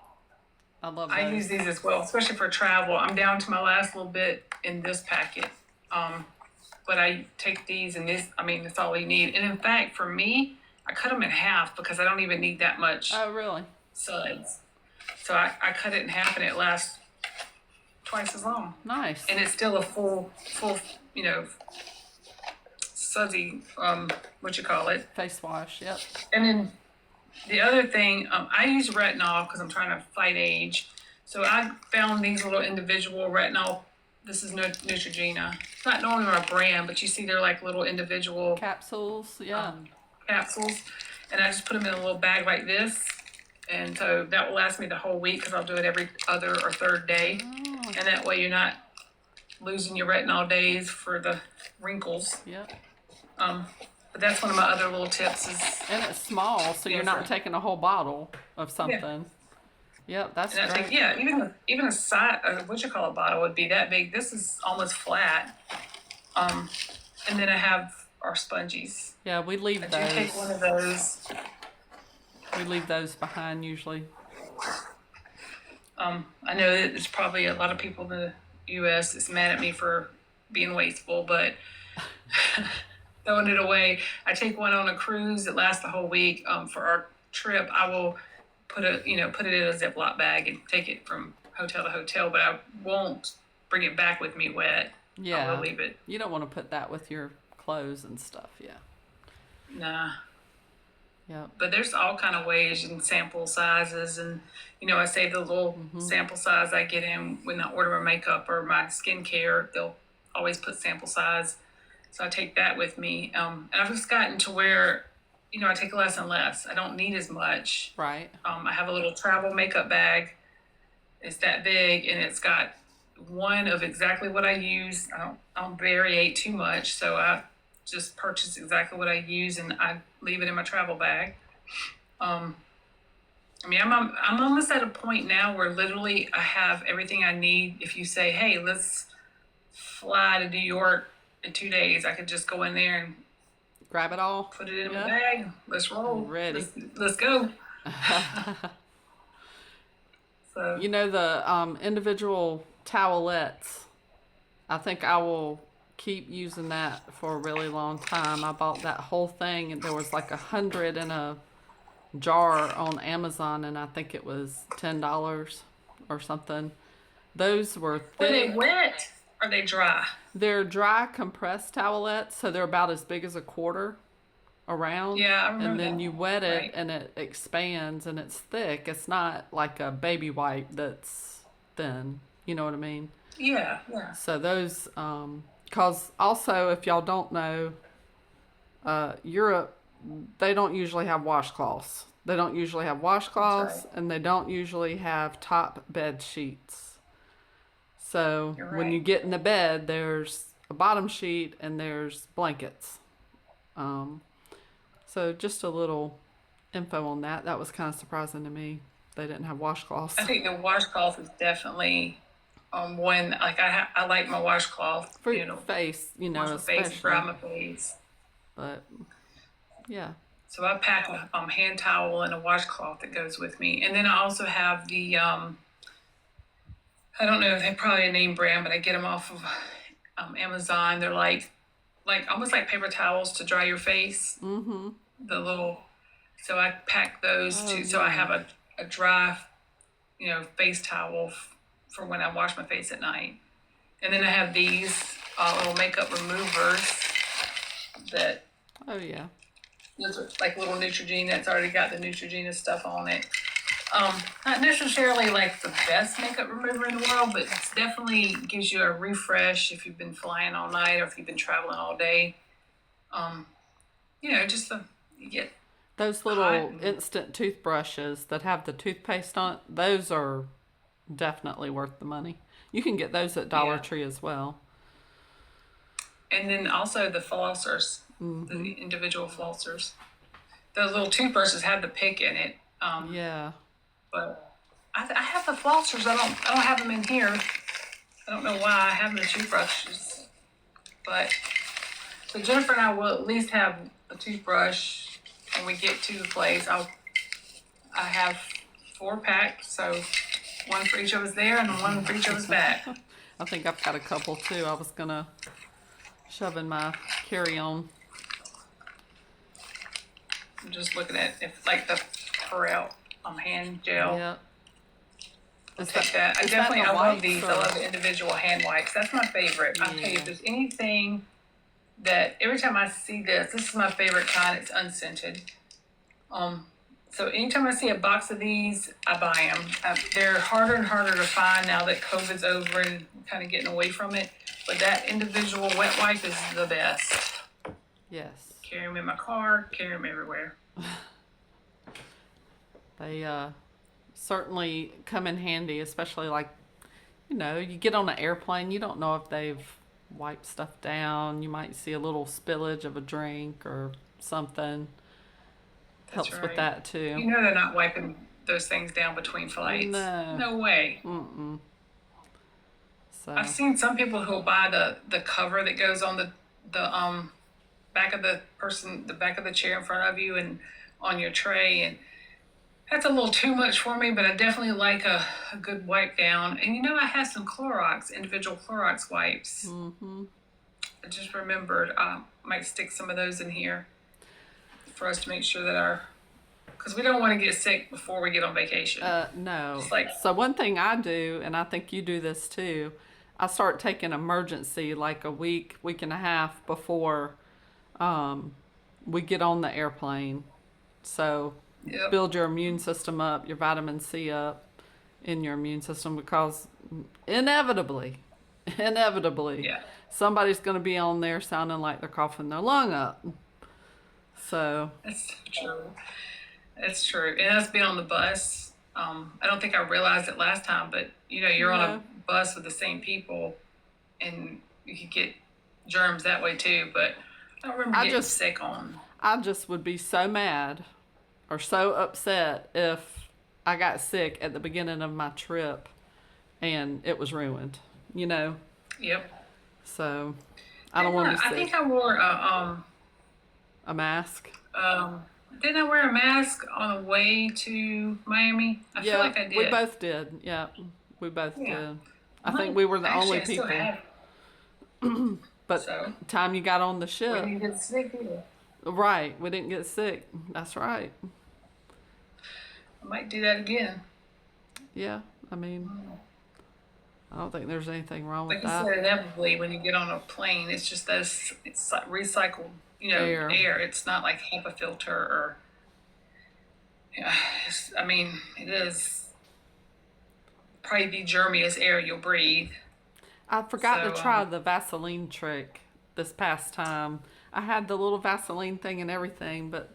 I love those. I use these as well, especially for travel. I'm down to my last little bit in this packet. But I take these, and that's all you need. And in fact, for me, I cut them in half because I don't even need that much Oh, really? suds. So I cut it in half, and it lasts twice as long. Nice. And it's still a full, sudsy, what you call it. Face wash. Yep. And then the other thing, I use retinol because I'm trying to fight age. So I found these little individual retinol. This is Neutrogena. It's not normally my brand, but you see they're like little individual Capsules. Yeah. capsules. And I just put them in a little bag like this. And so that will last me the whole week because I'll do it every other or third day. Oh. And that way you're not losing your retinol days for the wrinkles. Yep. But that's one of my other little tips is, And it's small, so you're not taking a whole bottle of something. Yep, that's and I great. think, even a side, bottle would be that big. This is almost flat. And then I have our spongies. Yeah, we leave I do take one of those. We leave those behind usually. I know that there's probably a lot of people in the U.S. that's mad at me for being wasteful, but throwing it away. I take one on a cruise that lasts the whole week. For our trip, I will put it in a Ziploc bag and take it from hotel to hotel, but I won't bring it back with me wet. I Yeah. will leave it. You don't want to put that with your clothes and stuff. Yeah. Nah. Yep. But there's all kind of ways and sample sizes, and I save the little sample size I get in when I order my makeup or my skincare. They'll always put sample size, so I take that with me. And I've just gotten to where I take less and less. I don't need as much. Right. I have a little travel makeup bag. It's that big, and it's got one of exactly what I use. I don't variate too much, so I just purchase exactly what I use, and I leave it in my travel bag. I'm almost at a point now where literally I have everything I need. If you say, "Hey, let's fly to New York in 2 days. I could just go in there and Grab it all. put it in my Yeah. bag. Let's roll. Ready. Let's go. So You know the individual towelettes. I think I will keep using that for a really long time. I bought that whole thing, and there was like 100 in a jar on Amazon, and I think it was $10 or something. Those were were they thick. wet? Or are they dry? They're dry compressed towelettes, so they're about as big as a quarter around. Yeah, I And remember then that. you wet it Right. and it expands and it's thick. It's not like a baby wipe that's thin. You know what I mean? Yeah, yeah. So those, cause also if y'all don't know, Europe, they don't usually have washcloths. They don't usually have That's washcloths right. and they don't usually have top bed sheets. So You're when you right. get in the bed, there's a bottom sheet and there's blankets. Um, so just a little info on that. That was kind of surprising to me. They didn't have I washcloths think the washcloth is definitely one like I like my washcloth, for face, wash my face, dry especially. my face. But yeah, So I pack a hand towel and a washcloth that goes with me, and then I also have the I don't know, they're probably a name brand, but I get them off of Amazon. They're like almost like paper towels to dry your face. mm-hmm. The little, so I pack those Oh too. So I yeah, have a dry, face towel for when I wash my face at night. And then I have these little makeup removers that oh yeah. those are like little Neutrogena that's already got the Neutrogena stuff on it. Not necessarily like the best makeup remover in the world, but it definitely gives you a refresh if you've been flying all night or if you've been traveling all day. Um, just you get Those hot little and instant toothbrushes that have the toothpaste on it, those are definitely worth the money. You can get those at Dollar yeah. Tree as well. And then also the flossers, Mm-hmm. the individual flossers. Those little toothbrushes have the pick in it, Yeah. but I have the flossers. I don't have them in here. I don't know why I have the toothbrushes, but so Jennifer and I will at least have a toothbrush when we get to the place. I have 4 pack, so one for each of us there and one for each of us back. I think I've got a couple too. I was gonna shove in my carry-on. I'm just looking at if like the Perel hand gel. Yeah. I'll Is take that. I is that definitely the I love wipes these. I or? love the individual hand wipes. That's my favorite. I tell you, Yeah. if there's anything that every time I see this is my favorite kind. It's unscented. Um, so anytime I see a box of these, I buy them. They're harder and harder to find now that COVID's over and we're kind of getting away from it. But that individual wet wipe is the best. Yes. Carry them in my car, carry them everywhere. They certainly come in handy, especially like, you get on an airplane, you don't know if they've wiped stuff down. You might see a little spillage of a drink or something. That's Helps with right. that too. You know they're not wiping those things down between flights. No. No way. Mm-mm. I've So, seen some people who'll buy the cover that goes on the back of the back of the chair in front of you and on your tray, and that's a little too much for me. But I definitely like a good wipe down. And I have some Clorox individual Clorox wipes. mm-hmm. I just remembered I might stick some of those in here for us to make sure that because we don't want to get sick before we get on vacation. No. Just like So one thing I do, and I think you do this too, I start taking emergency like a week and a half before we get on the airplane. So yep, build your immune system up, your vitamin C up in your immune system because inevitably, inevitably, yeah. somebody's going to be on there sounding like they're coughing their lung up. So, That's true. That's true. And us being on the bus, I don't think I realized it last time, but you're on a no, bus with the same people and you could get germs that way too. But I don't remember I getting just sick on. I just would be so mad or so upset if I got sick at the beginning of my trip and it was ruined, you know? Yep. So, I don't want to be I think sick. I wore A mask. um, didn't I wear a mask on the way to Miami? I feel Yeah, like I we did. both did. Yeah, we both Yeah. did. I think Might we were the only actually I still people. have it. But So time you got on the we ship, didn't get sick either. right? We didn't get sick. That's right. I might do that again. Yeah, I mean, I don't think there's anything wrong with Like you that. said, inevitably when you get on a plane, it's just those it's like recycled, Air. air. It's not like HEPA filter or yeah. I mean, it is probably the germiest air you'll breathe. I forgot to So try the Vaseline trick this past time. I had the little Vaseline thing and everything, but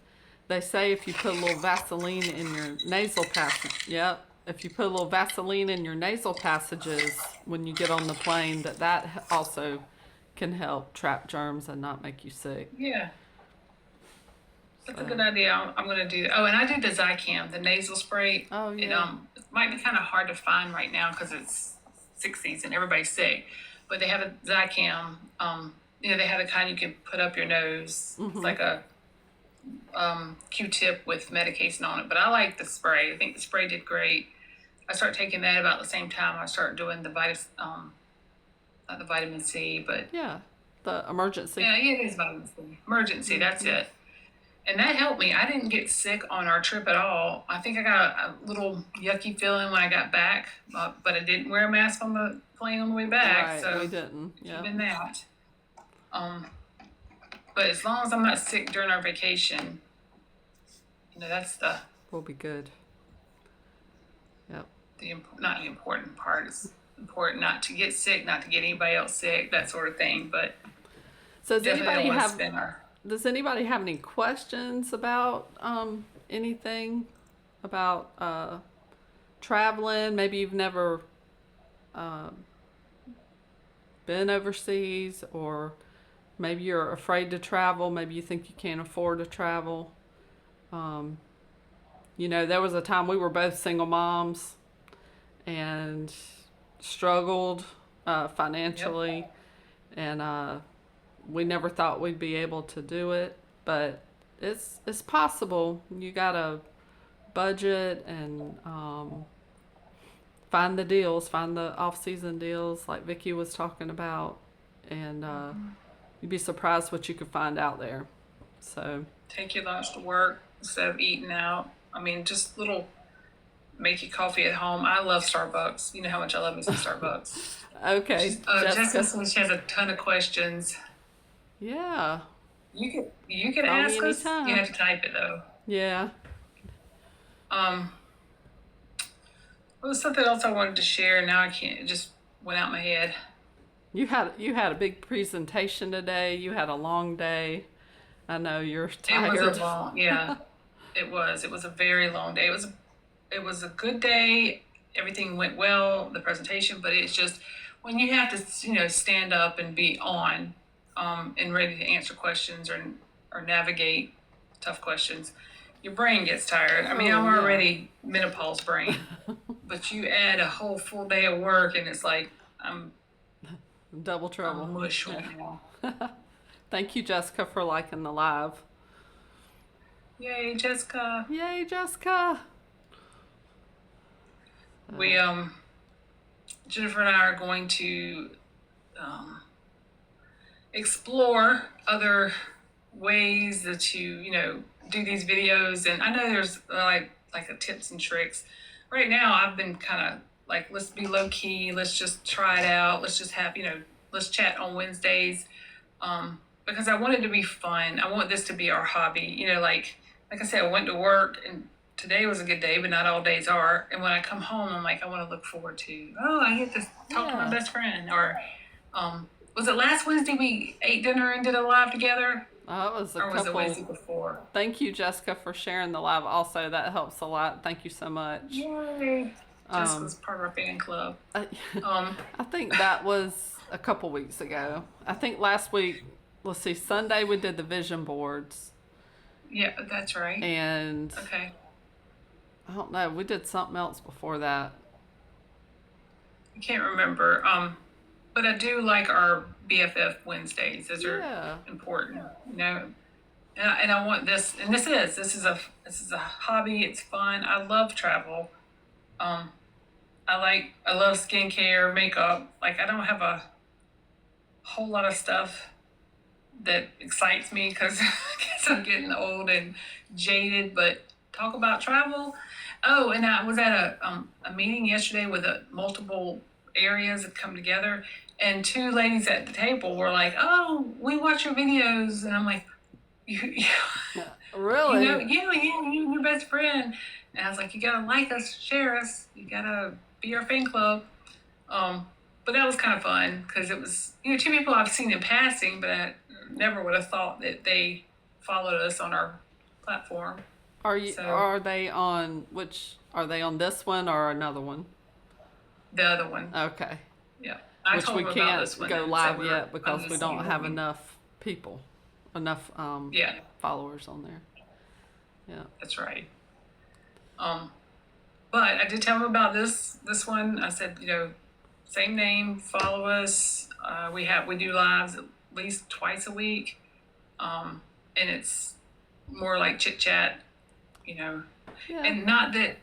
they say if you put a little Vaseline in your nasal passage, yep, if you put a little Vaseline in your nasal passages when you get on the plane, that also can help trap germs and not make you sick. yeah, that's a good So, idea. I'm gonna do. Oh, and I do the Zicam, the nasal spray. oh It yeah, it might be kind of hard to find right now because it's 60s and everybody's sick, but they have a Zicam. They have the kind you can put up your nose. It's like a Q-tip with medication on it. But I like the spray. I think the spray did great. I started taking that about the same time I started doing the not the vitamin C, but yeah, the emergency. yeah, it is vitamin C. Emergency, that's it. And that helped me. I didn't get sick on our trip at all. I think I got a little yucky feeling when I got back, but I didn't wear a mask on the plane on the way back, Right, we so didn't. Yeah, even that. Um, but as long as I'm not sick during our vacation, that's we'll be good. Yep. not the important part. It's important not to get sick, not to get anybody else sick, that sort of thing. But So does definitely don't anybody want to have spend our. Does anybody have any questions about anything about traveling? Maybe you've never uh, been overseas, or maybe you're afraid to travel. Maybe you think you can't afford to travel. Um, there was a time we were both single moms and struggled Yep. financially, and we never thought we'd be able to do it, but it's possible. You gotta budget and find the deals, find the off-season deals like Vicki was talking about, and you'd be surprised what you could find out there. So Take your lunch to work instead of eating out. I mean, just little make you coffee at home. I love Starbucks. You know how much I love me some Starbucks. okay, Jessica Jessica. says she has a ton of questions. Yeah, You could call me ask us. You anytime. have to type it though. Yeah, Um, there was something else I wanted to share. Now I can't. It just went out my head. you had a big presentation today. You had a long day. I know you're It was a tired. long, yeah. It was. It was a very long day. It was a good day. Everything went well, the presentation, but it's just when you have to, stand up and be on, and ready to answer questions or navigate tough questions, your brain gets tired. I mean, Oh I'm yeah. already menopause brain, but you add a whole full day of work, and it's like I'm Double trouble. I'm mush Yeah. right now. Thank you, Jessica, for liking the live. Yay, Jessica. Yay, Jessica. We Jennifer and I are going to um, explore other ways that you do these videos. And I know there's like a tips and tricks. Right now, I've been kind of like, let's be low key. Let's just try it out. Let's just have let's chat on Wednesdays. Because I want it to be fun. I want this to be our hobby. Like I said, I went to work and today was a good day, but not all days are. And when I come home, I'm like, I want to look forward to, oh, I get to talk to my Yeah. best friend. Or was it last Wednesday we ate dinner and did a live together? It was a Or was it Wednesday couple. before? Thank you, Jessica, for sharing the live. Also, that helps a lot. Thank you so much. Yay. Um, Jessica's part of our fan club. I, Um, I think that was a couple weeks ago. I think last week, let's see, Sunday we did the vision boards. yeah, that's right. And Okay. I don't know, we did something else before that. I can't remember. but I do like our BFF Wednesdays. Those are Yeah. important, you know. And I want this, and this is a hobby. It's fun. I love travel. Um, I love skincare, makeup. Like I don't have a whole lot of stuff that excites me because I guess I'm getting old and jaded. But talk about travel. Oh, and I was at a meeting yesterday with multiple areas that come together, and two ladies at the table were like, "Oh, we watch your videos," and I'm like, "You, Really? you, your best friend." And I was like, "You gotta like us, share us. You gotta be our fan club." Um, but that was kind of fun because it was, two people I've seen in passing, but I never would have thought that they followed us on our platform. So Are they on which? Are they on this one or another one? the other one, Okay. yeah, I Which told we them about can't this one go and said live yet because I'm we just don't have leaving. enough people, enough Yeah, followers on there. Yeah. that's right. Um, but I did tell them about this one. I said, same name, follow us. We do lives at least twice a week, and it's more like chit chat, you know, Yeah. and not that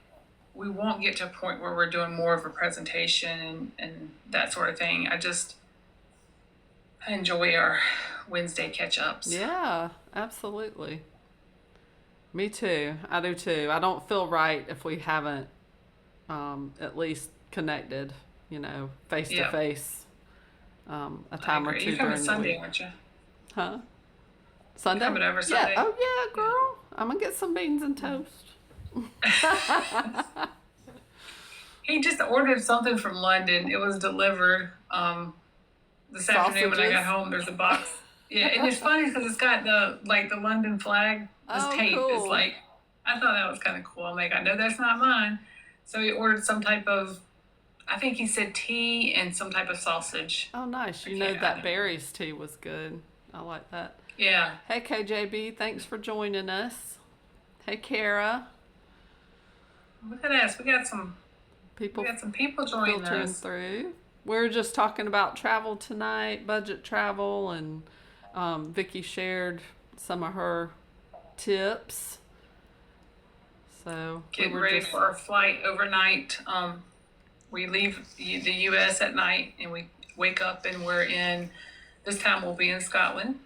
we won't get to a point where we're doing more of a presentation and that sort of thing. I enjoy our Wednesday catch ups. Yeah, absolutely. Me too. I do too. I don't feel right if we haven't at least connected, face to Yeah, face, a I time or agree. You're two coming during the Sunday, week. aren't you? Huh? You Sunday? coming over Yeah. Sunday? Oh, yeah, Yeah. girl. I'm going to get some beans and toast. He just ordered something from London. It was delivered this afternoon when I got Sausages. home. There's a box. Yeah, and it's funny because it's got the London flag. This Oh, tape is cool. like, I thought that was kind of cool. I'm like, I know that's not mine. So he ordered some type of, I think he said tea and some type of sausage. Oh, nice. I You know can't, I that don't, berries tea was good. I like that. yeah. Hey, KJB. Thanks for joining us. Hey, Kara. Look at us. We People got some people joining filtering us. through. We're just talking about travel tonight, budget travel, and Vicki shared some of her tips. So we Getting were ready just, for our flight overnight. We leave the U.S. at night and we wake up and this time we'll be in Scotland.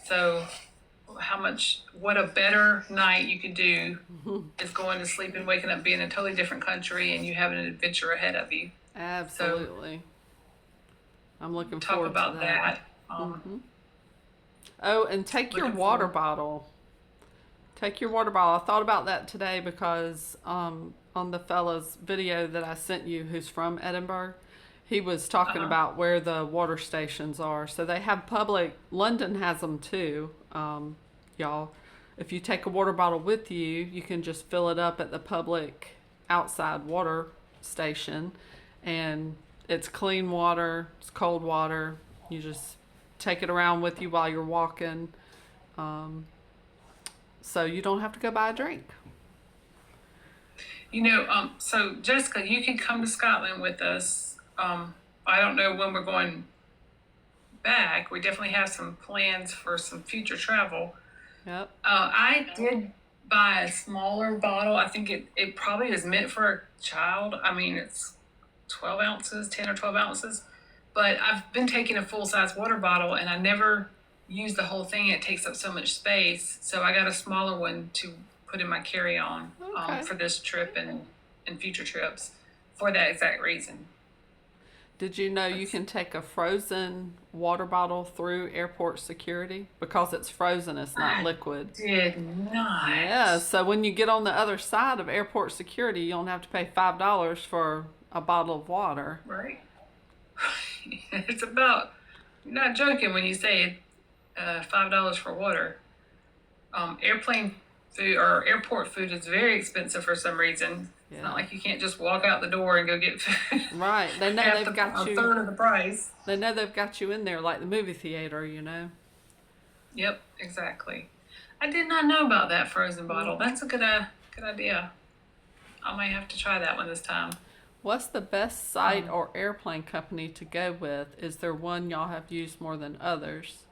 So, what a better night you could do is going to sleep and waking up being in a totally different country and you have an adventure ahead of you. So, absolutely. I'm looking talk forward to about that. that. Oh, and take your Looking water forward. bottle. Take your water bottle. I thought about that today because on the fella's video that I sent you, who's from Edinburgh, he was talking Uh-huh. about where the water stations are. So they have public. London has them too, y'all. If you take a water bottle with you, you can just fill it up at the public outside water station, and it's clean water. It's cold water. You just take it around with you while you're walking. Um, so you don't have to go buy a drink. So Jessica, you can come to Scotland with us. I don't know when we're going back. We definitely have some plans for some future travel. Yep. I did buy a smaller bottle. I think it probably is meant for a child. I mean, it's 12 ounces, 10 or 12 ounces. But I've been taking a full size water bottle and I never use the whole thing. It takes up so much space. So I got a smaller one to put in my carry on Okay. for this trip and future trips for that exact reason. Did you know you That's, can take a frozen water bottle through airport security because it's frozen, it's not I liquid? did Yeah, not. so when you get on the other side of airport security, you don't have to pay $5 for a bottle of water. Right? It's about, you're not joking when you say $5 for water. Airplane food or airport food is very expensive for some reason. It's not Yeah. like you can't just walk out the door and go get food. Right. They know Half they've the got a you. third of the price. They know they've got you in there like the movie theater. Yep, exactly. I did not know about that frozen bottle. Hmm. That's a good idea. I might have to try that one this time. What's the best site or airplane company to go with? Is there one y'all have used more than others?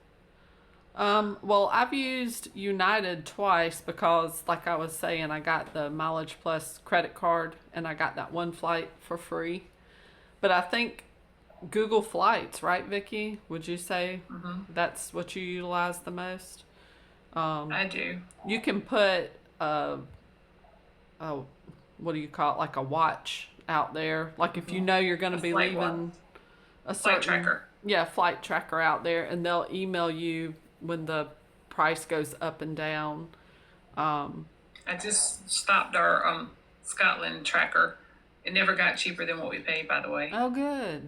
Well, I've used United twice because, like I was saying, I got the Mileage Plus credit card and I got that one flight for free. But I think Google Flights, right, Vicki? Would you say that's what you utilize the most? I do. You can put a what do you call it, like a watch out there. Like if you know you're going to be Flight watch. leaving a Flight certain tracker. yeah flight tracker out there, and they'll email you when the price goes up and down. I just stopped our Scotland tracker. It never got cheaper than what we paid, by the way. Oh, good.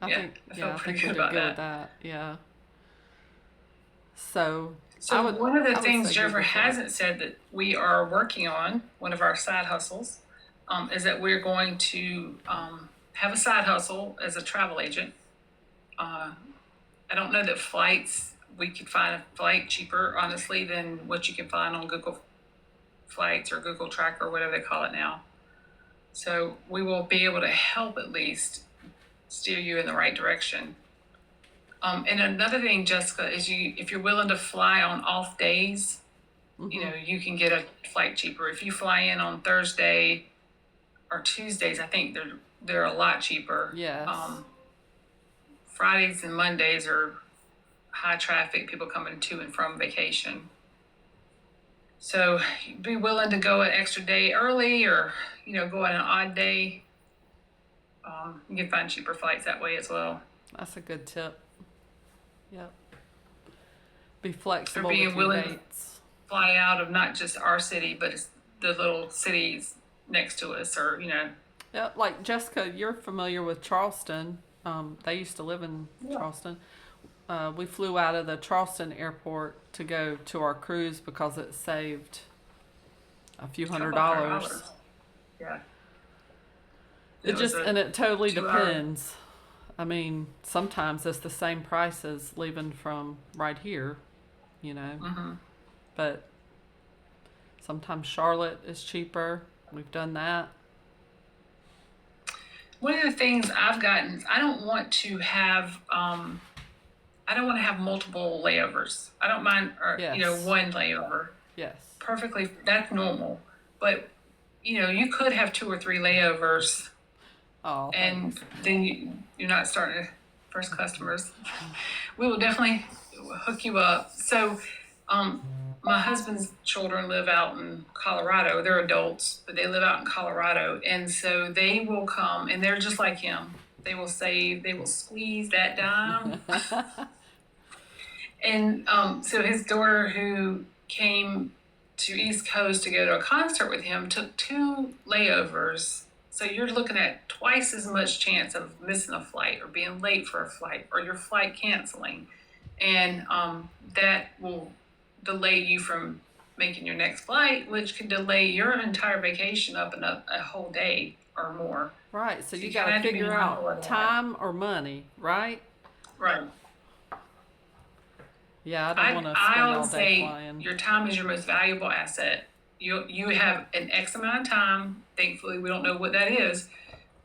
I felt I pretty think we good did about good with that. that. Yeah. So So one of the I would things say Jennifer Google Flights. hasn't said that we are working on, one of our side hustles, is that we're going to have a side hustle as a travel agent. I don't know that flights, we could find a flight cheaper, honestly, than what you can find on Google Flights or Google Tracker, whatever they call it now. So we will be able to help at least steer you in the right direction. And another thing, Jessica, is if you're willing to fly on off days, you can get a flight cheaper. If you fly in on Thursday or Tuesdays, I think they're a lot cheaper. Yes. Fridays and Mondays are high traffic, people coming to and from vacation. So be willing to go an extra day early, or go on an odd day. You can find cheaper flights that way as well. That's a good tip. Yep. Be flexible being with your willing dates. Fly out of not just our city, but it's the little cities next to us, or Yeah, like Jessica, you're familiar with Charleston. They used to live in Charleston. We flew out of the Charleston airport to go to our cruise because it saved a few $100. Yeah. It totally 2 hour. depends. I mean, sometimes it's the same price as leaving from right here, but sometimes Charlotte is cheaper. We've done that. One of the things I've gotten is I don't want to have multiple layovers. I don't mind, Yes. one layover. Yes. Perfectly, that's normal. But you could have 2 or 3 layovers, Oh, and thanks. then you're not starting first customers. We will definitely hook you up. So, my husband's children live out in Colorado. They're adults, but they live out in Colorado, and so they will come, and they're just like him. They will save. They will squeeze that dime. And so his daughter, who came to East Coast to go to a concert with him, took 2 layovers. So you're looking at twice as much chance of missing a flight or being late for a flight or your flight canceling. And that will delay you from making your next flight, which could delay your entire vacation up a whole day or more. Right. So you you got to have to be figure mindful of out that. time or money, right? Right. Yeah, I don't want to I spend all always day say flying. your time is your most valuable asset. You have an X amount of time. Thankfully, we don't know what that is,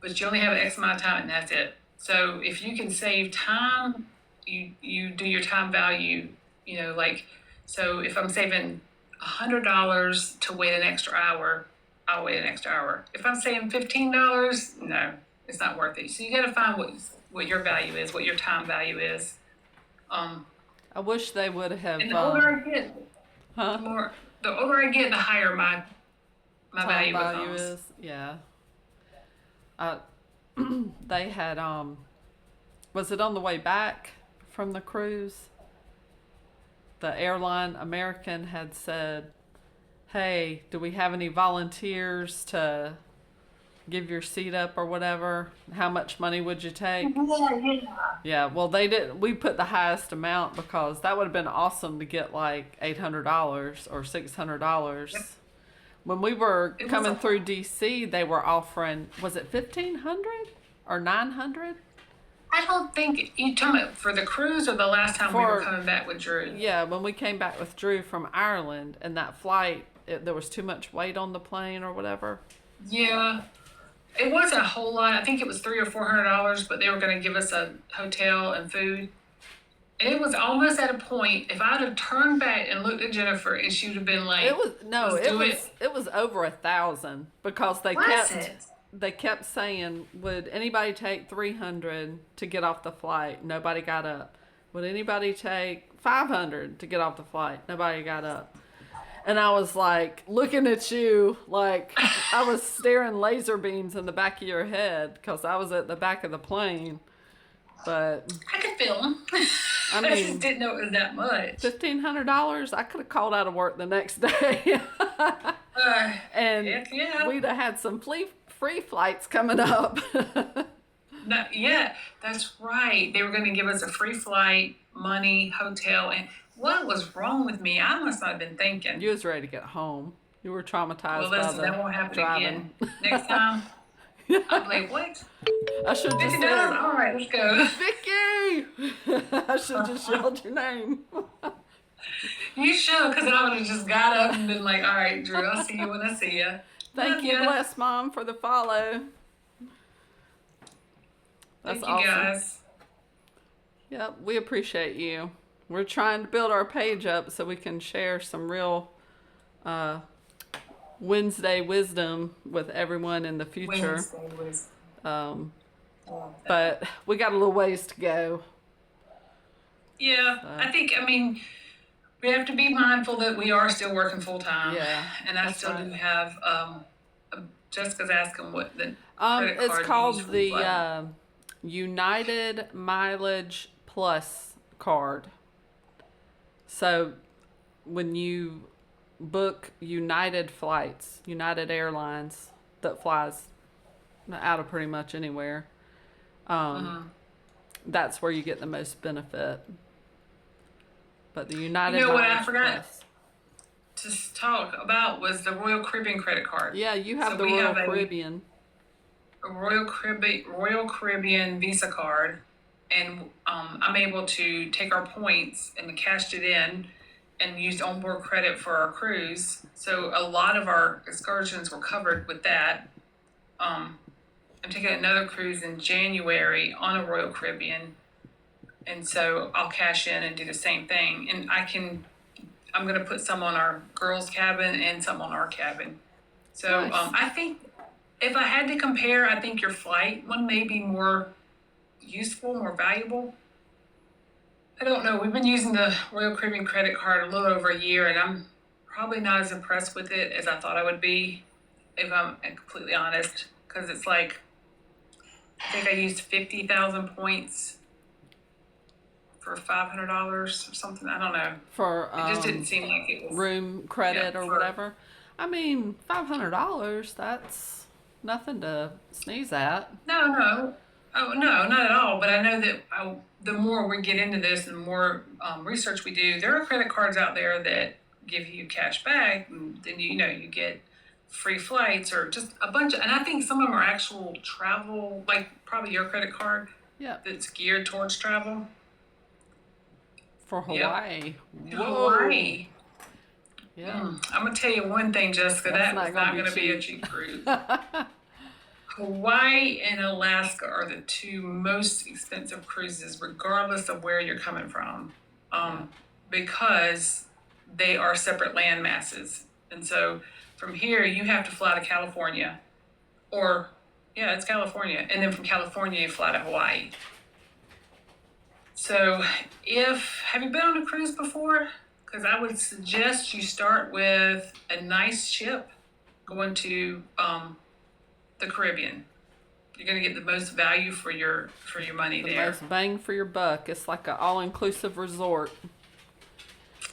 but you only have an X amount of time, and that's it. So if you can save time, you do your time value. So if I'm saving $100 to wait an extra hour, I'll wait an extra hour. If I'm saving $15, no, it's not worth it. So you got to find what your value is, what your time value is. I wish they would have. And the older I get, Huh? the older I get, the higher my Time value value becomes. is, yeah. They had was it on the way back from the cruise? The airline American had said, "Hey, do we have any volunteers to give your seat up or whatever? How much money would you take?" Yeah, well, they didn't. We put the highest amount because that would have been awesome to get like $800 or $600. Yep. When we were It was coming a- through DC, they were offering, was it 1,500 or 900? I don't think you talking about for the cruise or the last time we were For- coming back with Drew. Yeah, when we came back with Drew from Ireland, and that flight, there was too much weight on the plane or whatever. Yeah. It wasn't a whole lot. I think it was $300 or $400, but they were going to give us a hotel and food. And it was almost at a point. If I'd have turned back and looked at Jennifer, and she would have been like, It was no, "Let's it do was it." it was over 1,000 because Was it? they kept saying, would anybody take 300 to get off the flight? Nobody got up. Would anybody take 500 to get off the flight? Nobody got up. And I was like looking at you like I was staring laser beams in the back of your head because I was at the back of the plane. But I could feel them. I I just mean, didn't know it was that much. $1,500, I could have called out of work the next day. And Heck yeah. we'd have had some free flights coming up. No, yeah, that's right. They were going to give us a free flight, money, hotel, and what was wrong with me? I must not have been thinking. You was ready to get home. You were traumatized Well, by listen, the that won't happen driving. again. Next time, I'll be like, what? I should just $50? said, All right, let's go. Vicky! I should just yelled your name. You should, because I would have just got up and been like, all right, Drew, I'll see you when I see you. Thank you, ya. bless mom, for the follow. That's Thank you, awesome. guys. Yep, we appreciate you. We're trying to build our page up so we can share some real Wednesday wisdom with everyone in the future. Wednesday was. But we got a little ways to go. Yeah, I mean, we have to be mindful that we are still working full time. Yeah, And I that's still right. do have, Jessica's asking what the credit card It's you use called for the what. United Mileage Plus card. So when you book United flights, United Airlines that flies out of pretty much anywhere, that's where you get the most benefit. But the United You know what I Mileage forgot? Plus. To talk about was the Royal Caribbean credit card. Yeah, you have So the we Royal have a- Caribbean. A Royal Caribbean Visa card, and I'm able to take our points and cashed it in and used onboard credit for our cruise. So a lot of our excursions were covered with that. I'm taking another cruise in January on a Royal Caribbean, and so I'll cash in and do the same thing. And I'm going to put some on our girls' cabin and some on our cabin. So Nice. I think if I had to compare, I think your flight one may be more useful, more valuable. I don't know. We've been using the Royal Caribbean credit card a little over a year, and I'm probably not as impressed with it as I thought I would be, if I'm completely honest. Because it's like, I think I used 50,000 points for $500 or something. I don't know. For It just didn't seem like it was. room credit Yeah, or for- whatever. I mean, $500, that's nothing to sneeze at. No. Oh, no, not at all. But I know that the more we get into this and the more research we do, there are credit cards out there that give you cash back. And then, you get free flights or just a bunch of, and I think some of them are actual travel, like probably your credit card Yeah, that's geared towards travel. for Yep. Hawaii. Whoa. Hawaii. Yeah. I'm going to tell you one thing, Jessica, That's that not was gonna not be going to be a cheap. cheap cruise. Hawaii and Alaska are the two most expensive cruises, regardless of where you're coming from, because they are separate land masses. And so from here, you have to fly to California, it's California. And then from California, you fly to Hawaii. So have you been on a cruise before? Because I would suggest you start with a nice ship going to the Caribbean. You're gonna get the most value for your money The there. most bang for your buck. It's like an all-inclusive resort.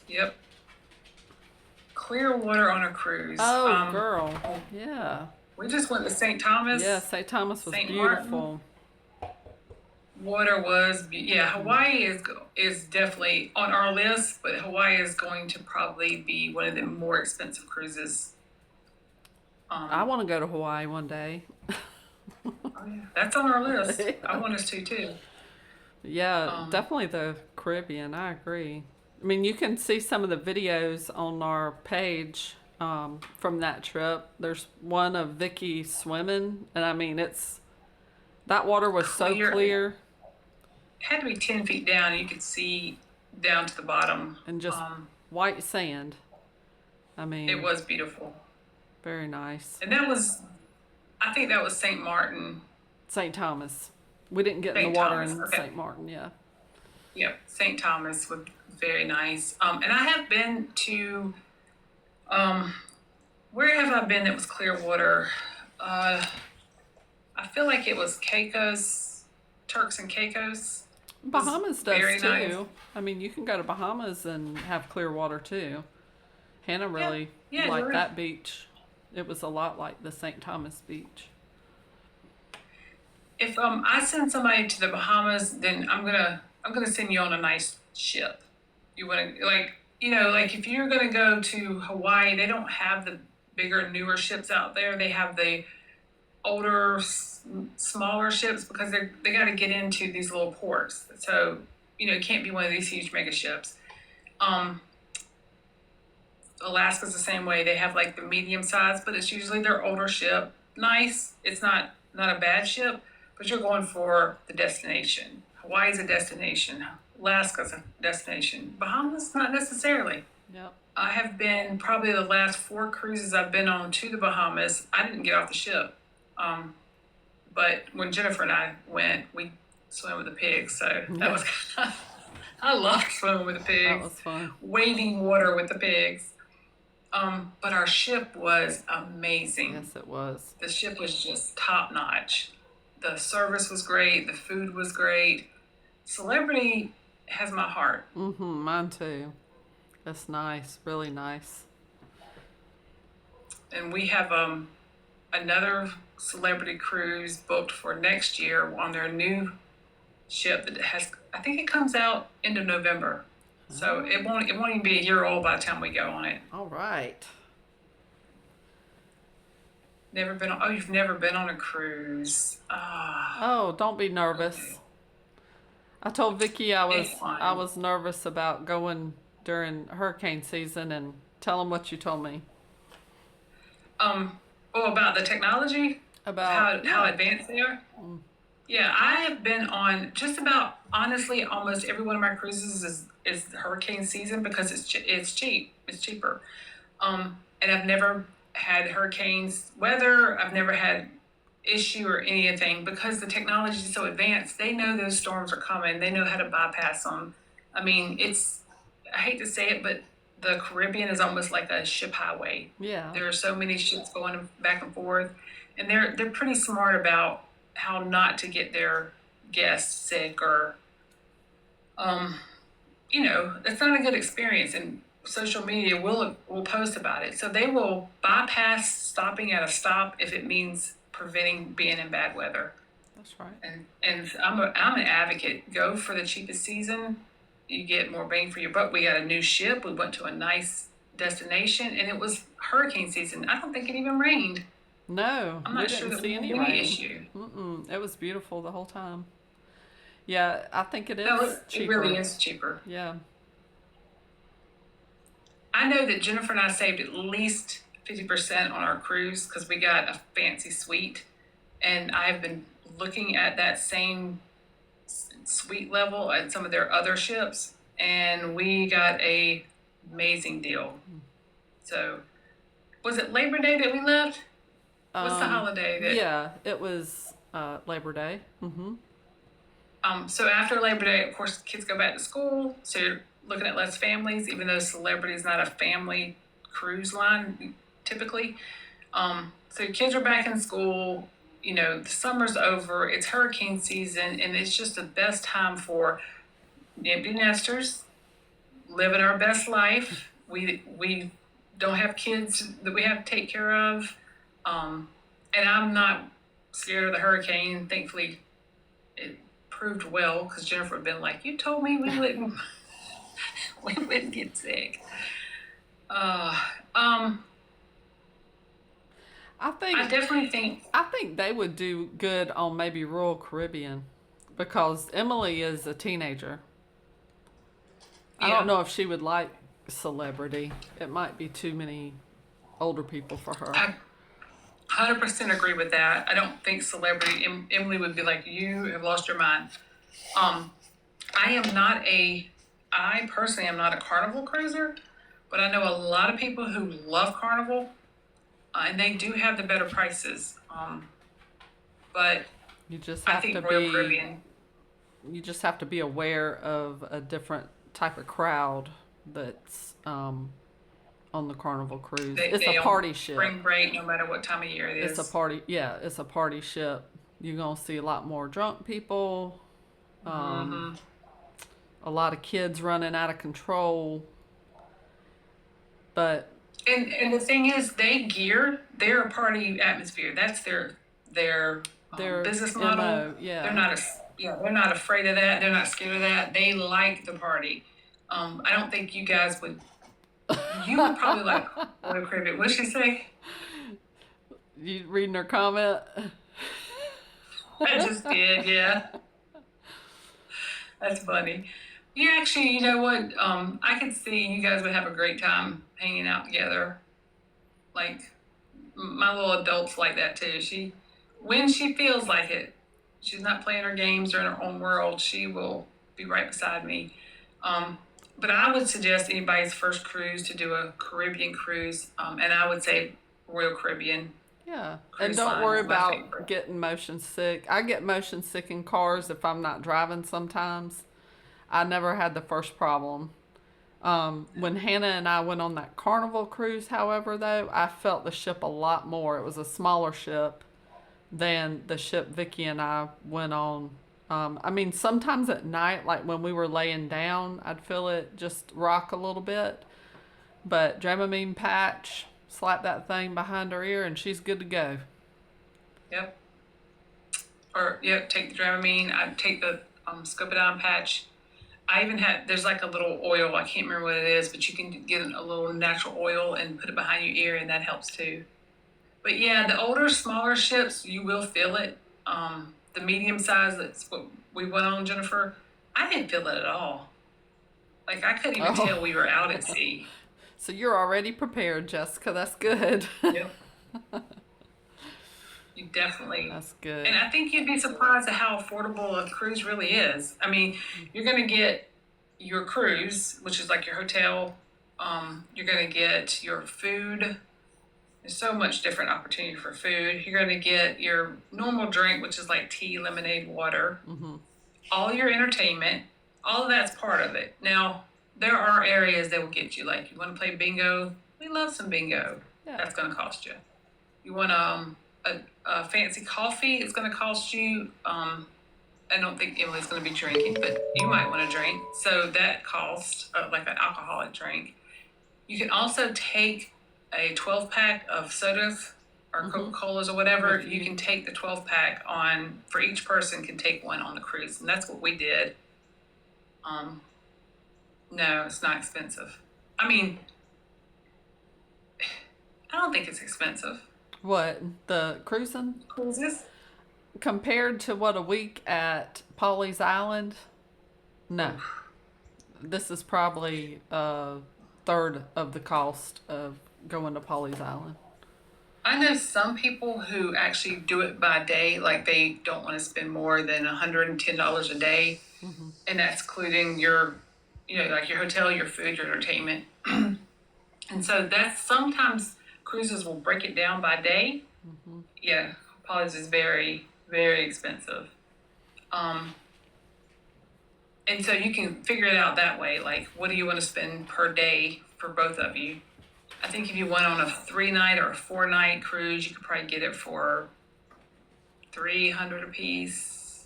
Yep. Clear water on a cruise. Oh, girl. Yeah. We just went to St. Thomas. Yeah, St. Thomas was St. beautiful. Water was Hawaii is definitely on our list, but Hawaii is going to probably be one of the more expensive cruises. I want to go to Hawaii one day. Oh, yeah. That's on our list. I want us to too. Yeah, definitely the Caribbean. I agree. I mean, you can see some of the videos on our page from that trip. There's one of Vicki swimming, and I mean, that water was so Clear. clear Had to be 10 feet down, and you could see down to the bottom. and just white sand. I It mean, was beautiful. very nice. And I think that was St. Martin. St. Thomas. We didn't get in St. the water Thomas, in okay. St. Martin, yeah. Yep, St. Thomas was very nice. And I have been to, where have I been that was clear water? I feel like it was Caicos, Turks and Caicos. Bahamas does very too. nice. I mean, you can go to Bahamas and have clear water too. Hannah really Yeah, liked you're that beach. It was a lot like the St. Thomas beach. If I send somebody to the Bahamas, then I'm gonna send you on a nice ship. You wanna like if you're gonna go to Hawaii, they don't have the bigger newer ships out there. They have the older smaller ships because they got to get into these little ports. So it can't be one of these huge mega ships. Alaska's the same way. They have like the medium size, but it's usually their older ship. Nice. It's not a bad ship, but you're going for the destination. Hawaii's a destination. Alaska's a destination. Bahamas, not necessarily. Yep. I have been probably the last 4 cruises I've been on to the Bahamas. I didn't get off the ship. But when Jennifer and I went, we swam with the pigs. So that was I love swimming with the pigs. That was fun. Wading water with the pigs. But our ship was amazing. Yes, it was. The ship was just top notch. The service was great. The food was great. Celebrity has my heart. Mine too. That's nice. Really nice. And we have another celebrity cruise booked for next year on their new ship that I think it comes out end of November. So it won't even be a year old by the time we go on it. All right. You've never been on a cruise. Oh, don't be nervous. Okay. I told Vicki I It's fine. was nervous about going during hurricane season, and tell them what you told me About the technology, about how advanced they are. Yeah, I have been on just about honestly almost every one of my cruises is hurricane season because it's cheap. It's cheaper. And I've never had hurricanes weather. I've never had issue or anything because the technology is so advanced. They know those storms are coming. They know how to bypass them. I mean, I hate to say it, but the Caribbean is almost like a ship highway. Yeah. There are so many ships going back and forth, and they're pretty smart about how not to get their guests sick or, it's not a good experience. And social media will post about it, so they will bypass stopping at a stop if it means preventing being in bad weather. That's right. And I'm an advocate. Go for the cheapest season. You get more bang for your buck. We got a new ship. We went to a nice destination, and it was hurricane season. I don't think it even rained. No, I'm we not sure didn't that see we any had any rain. issue. It was beautiful the whole time. Yeah, I think it is No, it cheaper. really is cheaper. Yeah. I know that Jennifer and I saved at least 50% on our cruise because we got a fancy suite, and I've been looking at that same suite level at some of their other ships, and we got a amazing deal. So, was it Labor Day that we left? What's the holiday that? Yeah, it was Labor Day. So after Labor Day, of course, kids go back to school. So you're looking at less families, even though Celebrity is not a family cruise line typically. So your kids are back in school. The summer's over. It's hurricane season, and it's just the best time for empty nesters living our best life. We don't have kids that we have to take care of, and I'm not scared of the hurricane. Thankfully, it proved well because Jennifer had been like, "You told me we wouldn't, we wouldn't get sick." I definitely think they would do good on maybe Royal Caribbean because Emily is a teenager. I Yeah. don't know if she would like Celebrity. It might be too many older people for her. I 100% agree with that. I don't think celebrity Emily would be like, you have lost your mind. Um, I am not a, I personally am not a Carnival cruiser, but I know a lot of people who love Carnival, and they do have the better prices. But You just I have to think Royal be Caribbean, you just have to be aware of a different type of crowd that's on the Carnival cruise. they, It's a they party don't ship. bring great no matter what time of year it It's a is. party. Yeah, it's a party ship. You're gonna see a lot more drunk people. Um, Mm-hmm. a lot of kids running out of control. But And the thing is, they're a party atmosphere. That's their their business model. mo, They're yeah. not they're not afraid of that. They're not scared of that. They like the party. I don't think you guys would. You would probably like Royal Caribbean. What'd she say? You reading her comment? I just did. Yeah, that's funny. You actually, you know what? I could see you guys would have a great time hanging out together. Like my little adult's like that too. When she feels like it, she's not playing her games or in her own world. She will be right beside me. Um, but I would suggest anybody's first cruise to do a Caribbean cruise, and I would say Royal Caribbean Yeah. And cruise don't line worry is my about favorite. getting motion sick. I get motion sick in cars if I'm not driving sometimes. I never had the first problem. When Hannah and I went on that Carnival cruise, however, though, I felt the ship a lot more. It was a smaller ship than the ship Vicki and I went on. I mean, sometimes at night, like when we were laying down, I'd feel it just rock a little bit. But Dramamine patch, slap that thing behind her ear, and she's good to go. Yep. Or yep, take the Dramamine. I'd take the Scopadine patch. I even had there's like a little oil. I can't remember what it is, but you can get a little natural oil and put it behind your ear, and that helps too. But yeah, the older, smaller ships, you will feel it. The medium size, that's what we went on, Jennifer. I didn't feel it at all. Like I couldn't even Oh, tell we were out at sea. so you're already prepared, Jessica. That's good. Yep. You definitely. That's good. And I think you'd be surprised at how affordable a cruise really is. I mean, you're going to get your cruise, which is like your hotel. You're going to get your food. There's so much different opportunity for food. You're going to get your normal drink, which is like tea, lemonade, water. Mm-hmm. All your entertainment. All of that's part of it. Now, there are areas that will get you. Like, you want to play bingo? We love some bingo. Yeah. That's going to cost you. You want a fancy coffee? It's going to cost you. I don't think Emily's going to be drinking, but you might want to drink. So that costs like an alcoholic drink. You can also take a 12 pack of sodas or Coca-Colas or whatever. You can take the 12 pack on, for each person can take one on the cruise. And that's what we did. No, it's not expensive. I mean, I don't think it's expensive. What? The cruising? Cruises? Compared to what, a week at Pawleys Island? No. This is probably a third of the cost of going to Pawleys Island. I know some people who actually do it by day, like they don't want to spend more than $110 a day, and that's including your, like your hotel, your food, your entertainment. And so that's sometimes cruises will break it down by day. Yeah, Polly's is very, very expensive. And so you can figure it out that way. Like, what do you want to spend per day for both of you? I think if you went on a 3-night or a 4-night cruise, you could probably get it for $300 a piece,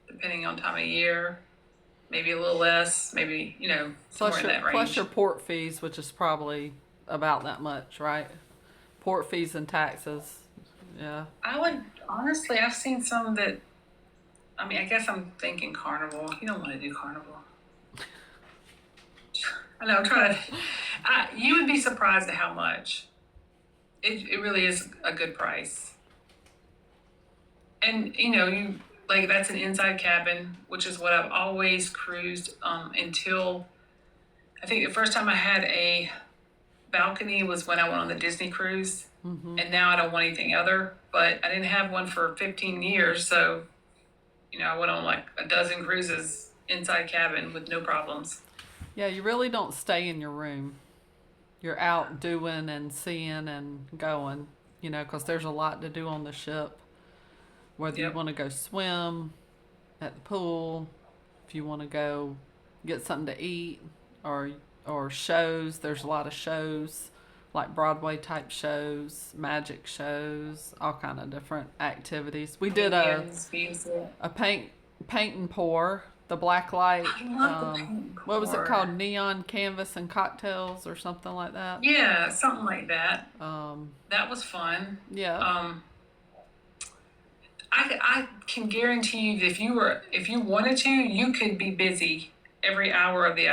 depending on time of year. Maybe a little less, maybe, somewhere in that range. Plus your port fees, which is probably about that much, right? Port fees and taxes. Yeah. I would, honestly, I've seen some that, I guess I'm thinking Carnival. You don't want to do Carnival. I know, I'm trying to, you would be surprised at how much. It really is a good price. And, like that's an inside cabin, which is what I've always cruised until, I think the first time I had a balcony was when I went on the Disney cruise, Mm-hmm. and now I don't want anything other. But I didn't have one for 15 years, so I went on like a dozen cruises inside cabin with no problems. Yeah, you really don't stay in your room. You're out doing and seeing and going, because there's a lot to do on the ship. Whether you Yep. want to go swim at the pool, if you want to go get something to eat, or shows. There's a lot of shows, like Broadway type shows, magic shows, all kind of different activities. We did Indians, music. a paint and pour, the black light. I love the paint What was it pour. called? Neon canvas and cocktails or something like that. Yeah, something like that. Um, That was fun. yeah. I can guarantee you that if you wanted to, you could be busy every hour of the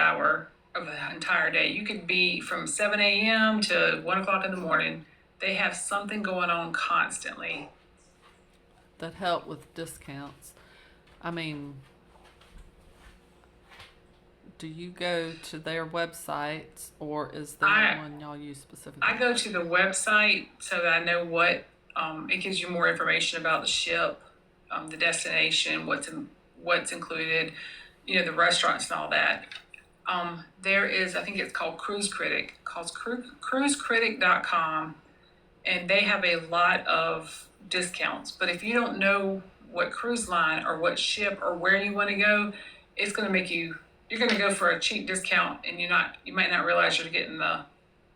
entire day. You could be from 7 a.m. to 1 o'clock in the morning. They have something going on constantly. That help with discounts. I mean, do you go to their website, or is there one y'all use specifically? I go to the website so that I know what it gives you more information about the ship, the destination, what's included, the restaurants and all that. There is, I think it's called Cruise Critic, cruisecritic.com, and they have a lot of discounts. But if you don't know what cruise line or what ship or where you want to go, it's going to make you're going to go for a cheap discount, and you might not realize you're getting the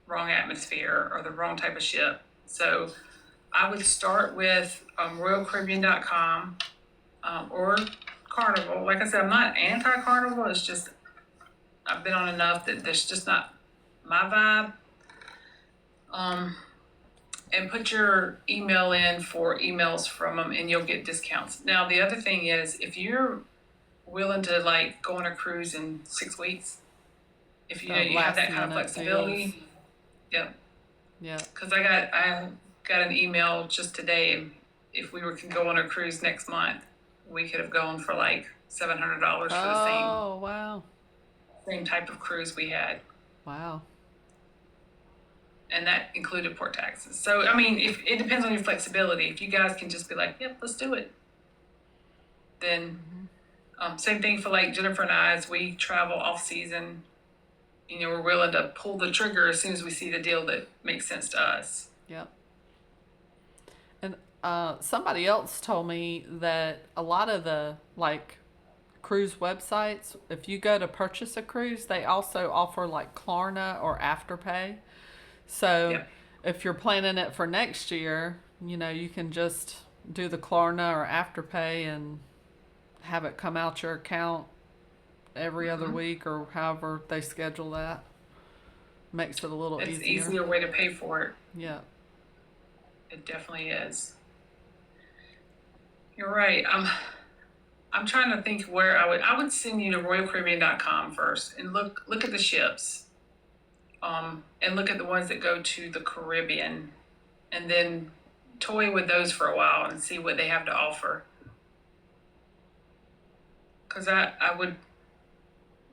wrong atmosphere or the wrong type of ship. So I would start with RoyalCaribbean.com or Carnival. Like I said, I'm not anti-Carnival. It's just I've been on enough that there's just not my vibe. And put your email in for emails from them, and you'll get discounts. Now, the other thing is, if you're willing to like go on a cruise in 6 weeks, if you have that kind of flexibility, yeah. Yeah. Because I got an email just today, and if we can go on a cruise next month, we could have gone for like $700 for the Oh, wow. same type of cruise we had. Wow. And that included port taxes. So, I mean, if it depends on your flexibility. If you guys can just be like, yep, let's do it. Then, same thing for like Jennifer and I, as we travel off season, we're willing to pull the trigger as soon as we see the deal that makes sense to us. Yep. And somebody else told me that a lot of the like cruise websites, if you go to purchase a cruise, they also offer like Klarna or Afterpay. So Yep. if you're planning it for next year, you can just do the Klarna or Afterpay and have it come out your account every other week or however they schedule that. Makes it a little It's easier. an easier way to pay for it. Yeah. It definitely is. You're right. I'm trying to think where I would send you to RoyalCaribbean.com first and look at the ships. And look at the ones that go to the Caribbean, and then toy with those for a while and see what they have to offer. Because I would,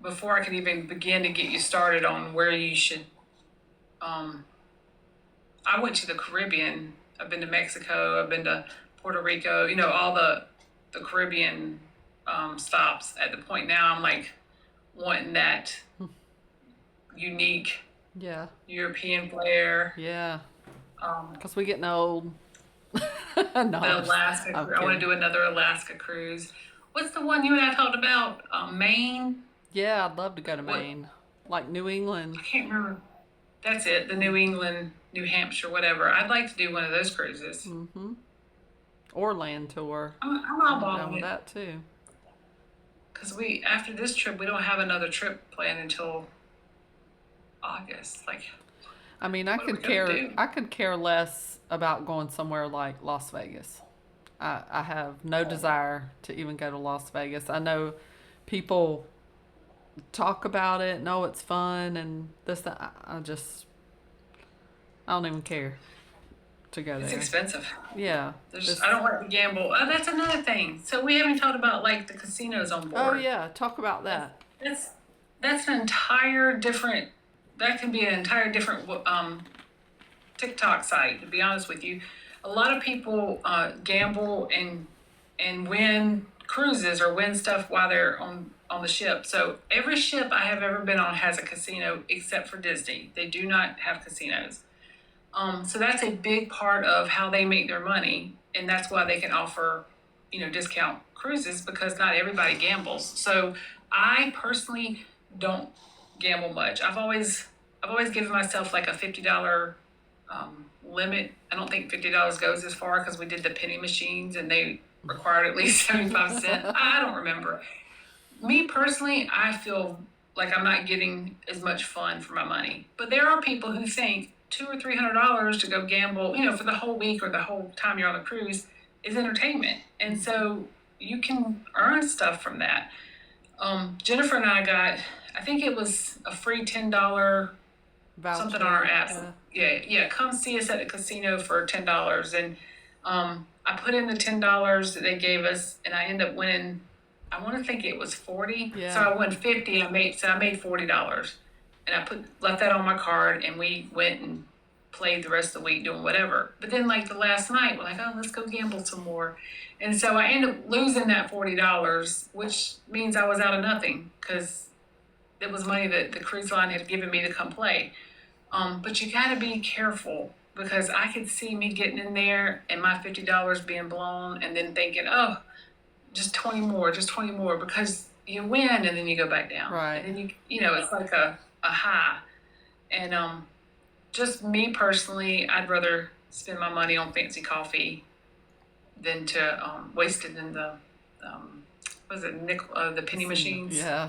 before I could even begin to get you started on where you should, I went to the Caribbean. I've been to Mexico. I've been to Puerto Rico. All the Caribbean stops. At the point now, I'm like wanting that unique Yeah. European flair. Yeah. Because we're getting old. No, The Alaska. I'm I want to kidding. do another Alaska cruise. What's the one you and I talked about? Maine. Yeah, I'd love to go to What? Maine. Like New England. I can't remember. That's it. The New England, New Hampshire, whatever. I'd like to do one of those cruises. Mm-hmm. Or land tour. I'm I'm all down on with it. that too. Because after this trip, we don't have another trip planned until August. Like, I mean, What are we gonna do? I could care less about going somewhere like Las Vegas. I have no desire to even go to Las Vegas. I know people talk about it, know it's fun and this, that. I don't even care to go it's there. expensive. Yeah. I don't like to gamble. Oh, that's another thing. So we haven't talked about like the casinos on board. Oh yeah, talk about that. That's an entire different that can be an entire different TikTok site. To be honest with you, a lot of people gamble and win cruises or win stuff while they're on the ship. So every ship I have ever been on has a casino except for Disney. They do not have casinos. So that's a big part of how they make their money, and that's why they can offer, discount cruises because not everybody gambles. So I personally don't gamble much. I've always given myself like a $50 limit. I don't think $50 goes as far because we did the penny machines and they required at least 75 cents. I don't remember. Me personally, I feel like I'm not getting as much fun for my money. But there are people who think $200 or $300 to go gamble, for the whole week or the whole time you're on the cruise is entertainment. And so you can earn stuff from that. Jennifer and I got, I think it was a free $10 something on our app. Yeah. Come see us at the casino for $10. And I put in the $10 that they gave us, and I ended up winning. I want to think it was 40. Yeah. So I won 50. I made $40, and I left that on my card, and we went and played the rest of the week doing whatever. But then like the last night, we're like, oh, let's go gamble some more. And so I ended up losing that $40, which means I was out of nothing because it was money that the cruise line had given me to come play. But you got to be careful because I could see me getting in there and my $50 being blown and then thinking, oh, just 20 more, because you win and then you go back down. Right. And then it's like a high. And just me personally, I'd rather spend my money on fancy coffee than to waste it in the the penny machines. Yeah.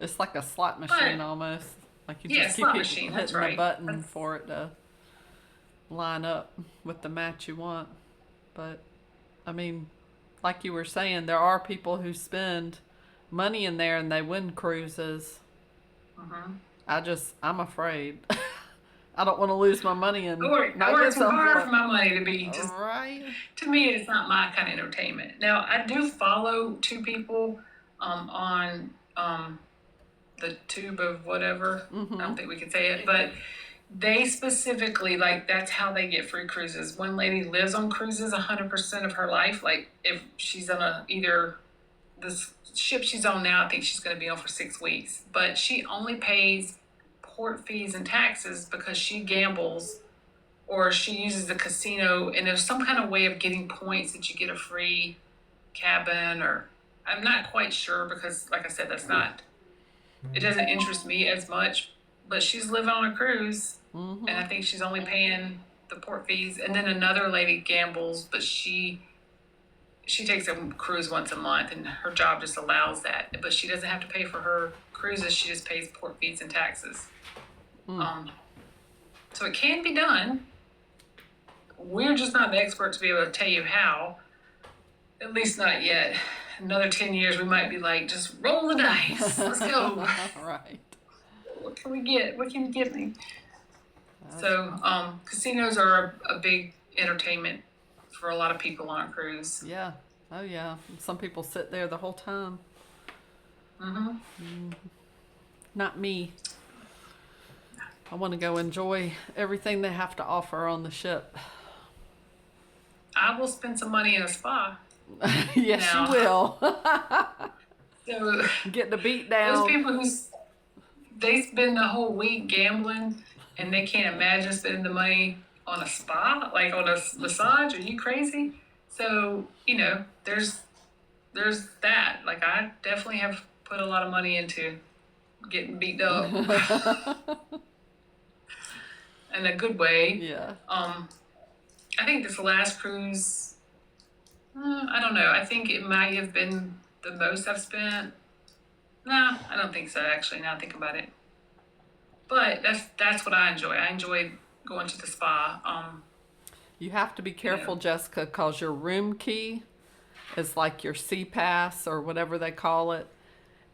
It's like a slot machine almost. Like you just keep hitting the button for it to line up with the match you want. But I mean, like you were saying, there are people who spend money in there and they win cruises. I'm afraid. I don't want to lose my money and I work too hard for my money to be just right. To me, it's not my kind of entertainment. Now, I do follow two people on the tube of whatever. I don't think we can say it, but they specifically, like, that's how they get free cruises. One lady lives on cruises 100% of her life. Like, if she's on this ship she's on now, I think she's going to be on for 6 weeks, but she only pays port fees and taxes because she gambles or she uses the casino, and there's some kind of way of getting points that you get a free cabin, or I'm not quite sure because, like I said, it doesn't interest me as much, but she's living on a cruise and I think she's only paying the port fees. And then another lady gambles, but she takes a cruise once a month and her job just allows that, but she doesn't have to pay for her cruises. She just pays port fees and taxes. So it can be done. We're just not the expert to be able to tell you how, at least not yet. Another 10 years, we might be like, just roll the dice. Let's go. Right. What can we get? What can you give me? So casinos are a big entertainment for a lot of people on a cruise. Yeah. Oh, yeah. Some people sit there the whole time. Not me. I want to go enjoy everything they have to offer on the ship. I will spend some money in a spa. Yes, you will. So get the beat down. Those people they spend the whole week gambling and they can't imagine spending the money on a spa, like on a massage. Are you crazy? So, there's that. Like, I definitely have put a lot of money into getting beat up. In a good way. Yeah. I think this last cruise, I don't know. I think it might have been the most I've spent. No, I don't think so, actually, now I think about it. But that's what I enjoy. I enjoy going to the spa. You have to be careful, Jessica, because your room key is like your sea pass or whatever they call it.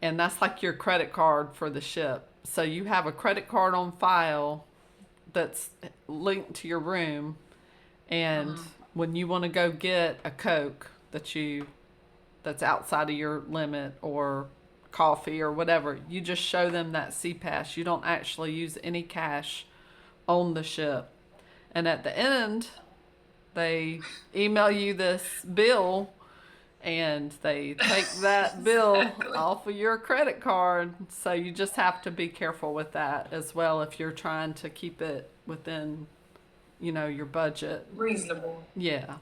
And that's like your credit card for the ship. So you have a credit card on file that's linked to your room. And when you want to go get a Coke that's outside of your limit, or coffee or whatever. You just show them that C-Pass. You don't actually use any cash on the ship. And at the end, they email you this bill and they take that bill Exactly. off of your credit card. So you just have to be careful with that as well if you're trying to keep it within, your budget. Reasonable. Yeah.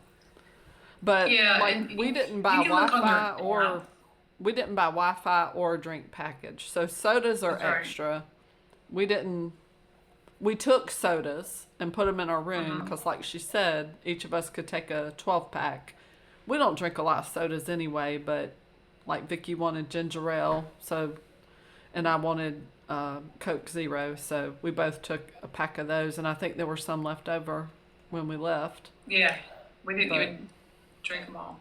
But Yeah, like and we you, didn't you buy can look on Wi-Fi your or app. we didn't buy Wi-Fi or a drink package. So sodas are That's right. extra. We didn't. We took sodas and put them in our room Mm-hmm. because, like she said, each of us could take a 12-pack. We don't drink a lot of sodas anyway, but like Vicki wanted ginger ale, and I wanted Coke Zero, so we both took a pack of those, and I think there were some left over when we left. Yeah, we didn't But even drink them all.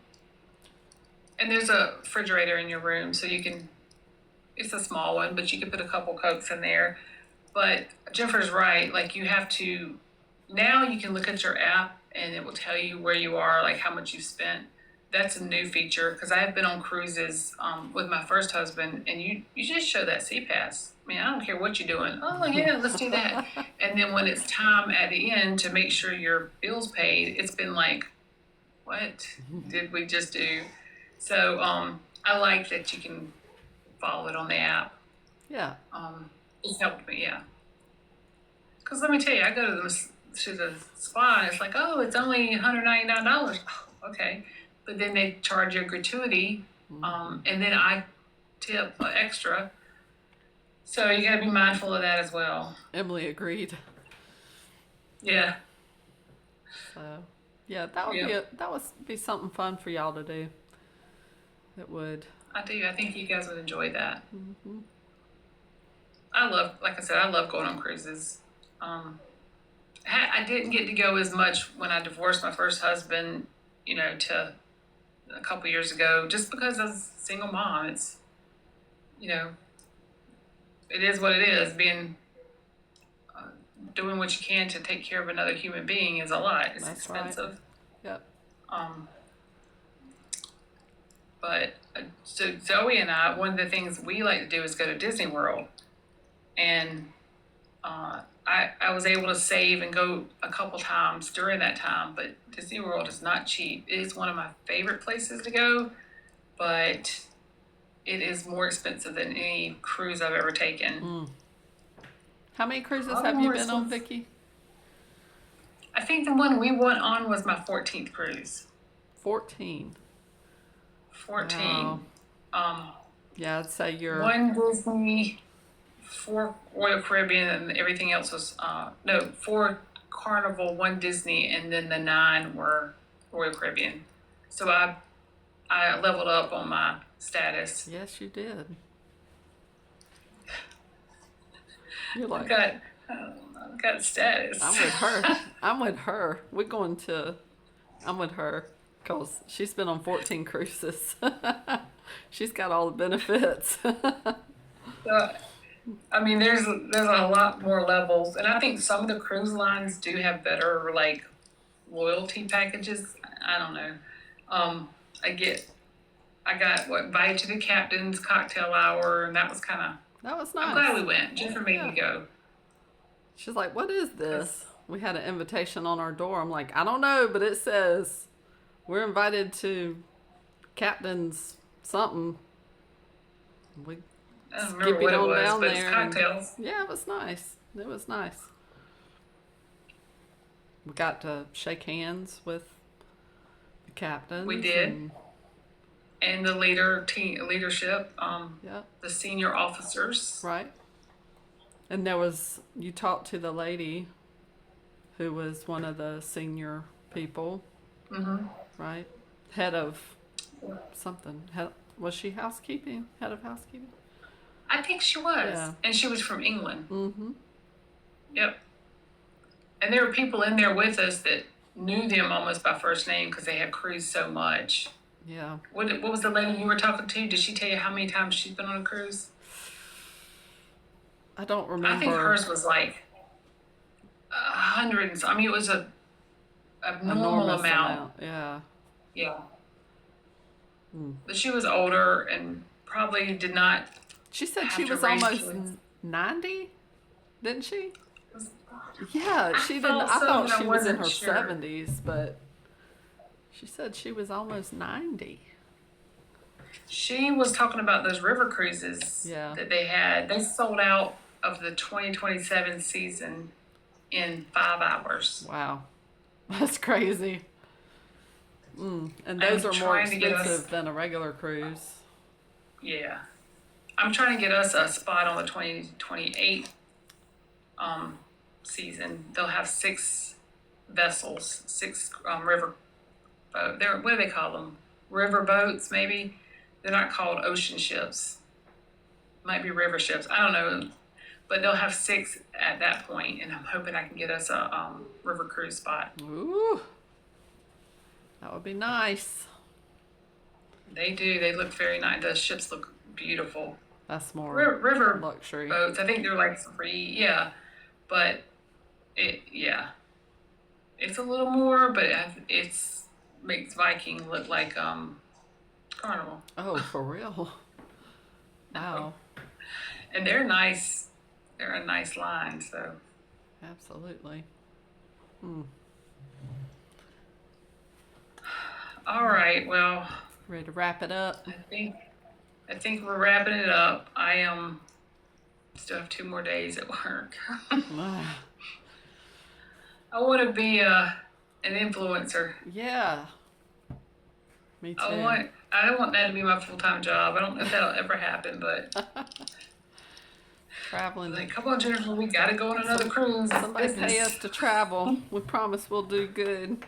And there's a refrigerator in your room, so you can. It's a small one, but you can put a couple Cokes in there. But Jennifer's right. Like you have to. Now you can look at your app and it will tell you where you are, like how much you've spent. That's a new feature because I have been on cruises with my first husband, and you just show that CPAS. I mean, I don't care what you're doing. Oh yeah, let's do that. And then when it's time at the end to make sure your bill's paid, it's been like, what did we just do? So I like that you can follow it on the app. yeah, It's helped me, yeah. Because let me tell you, I go to the spa and it's like, oh, it's only $199. Oh, okay. But then they charge you a gratuity, and then I tip extra. So you got to be mindful of that as well. Emily agreed. Yeah. So yeah, that would Yeah. that would be something fun for y'all to do. It would. I do. I think you guys would enjoy that. Hmm. Like I said, I love going on cruises. I didn't get to go as much when I divorced my first husband, to a couple years ago, just because I was a single mom. It's, it is what it is. Doing what you can to take care of another human being is a lot. It's That's right. expensive. Yep. Um, but so Zoe and I, one of the things we like to do is go to Disney World, and I was able to save and go a couple times during that time. But Disney World is not cheap. It is one of my favorite places to go, but it is more expensive than any cruise I've ever taken. How many cruises Probably have you more been on, expensive. Vicki? I think the one we went on was my 14th cruise. 14. 14. Wow. Yeah, I'd say you're. One Disney, 4 Royal Caribbean, and everything else was, 4 Carnival, 1 Disney, and then the 9 were Royal Caribbean. So I leveled up on my status. Yes, you did. You're I like, got status. I'm with her. I'm with her. I'm with her because she's been on 14 cruises. She's got all the benefits. So, I mean, there's a lot more levels, and I think some of the cruise lines do have better like loyalty packages. I don't know. I got invited to the captain's cocktail hour, and that was kind of. That was I'm glad nice. we went. Jennifer made me go. She's like, what is this? We had an invitation on our door. I'm like, I don't know, but it says we're invited to captain's something. We I don't remember what skip it on was, down but it's there. cocktails. Yeah, it was nice. It was nice. We got to shake hands with the captain. We did. And the leadership, Yeah, the senior officers. right. And you talked to the lady who was one of the senior people, Mm-hmm. right? Head of something. Was she housekeeping? Head of housekeeping? I think she was. Yeah. And she was from England. Mm-hmm. Yep. And there were people in there with us that knew them almost by first name because they had cruised so much. Yeah. What was the lady you were talking to? Did she tell you how many times she's been on a cruise? I don't remember. I think hers was like 100. I mean, it was a normal Enormous amount. Yeah. Yeah. Mm. But she was older, and probably did not She said have she to was raise almost kids. 90, didn't she? Was- Yeah, I she didn't. thought I so, thought but I she was in wasn't her sure. 70s, but she said she was almost 90. She was talking about those river cruises Yeah. that they had. They sold out of the 2027 season in 5 hours. Wow. That's crazy. And those I'm are more trying to get us, expensive than a regular cruise. yeah, I'm trying to get us a spot on the 2028 season. They'll have 6 vessels, 6 river boat. They're, what do they call them? River boats, maybe. They're not called ocean ships. Might be river ships. I don't know, but they'll have 6 at that point, and I'm hoping I can get us a river cruise spot. Ooh, that would be nice. They do. They look very nice. The ships look beautiful. That's more River luxury. boats. I think they're like 3. Yeah, but yeah, it's a little more, but it's makes Viking look like Carnival. Oh, for real? Wow. And they're nice. They're a nice line. So Absolutely. all right. Well, Ready to wrap it up? I think we're wrapping it up. I still have 2 more days at work. Ah, I want to be an influencer. yeah. Me too. I don't want that to be my full-time job. I don't know if that'll ever happen, but Traveling. like, come on, Jennifer, we gotta go on another cruise. It's Somebody pay business. us to travel. We promise we'll do good.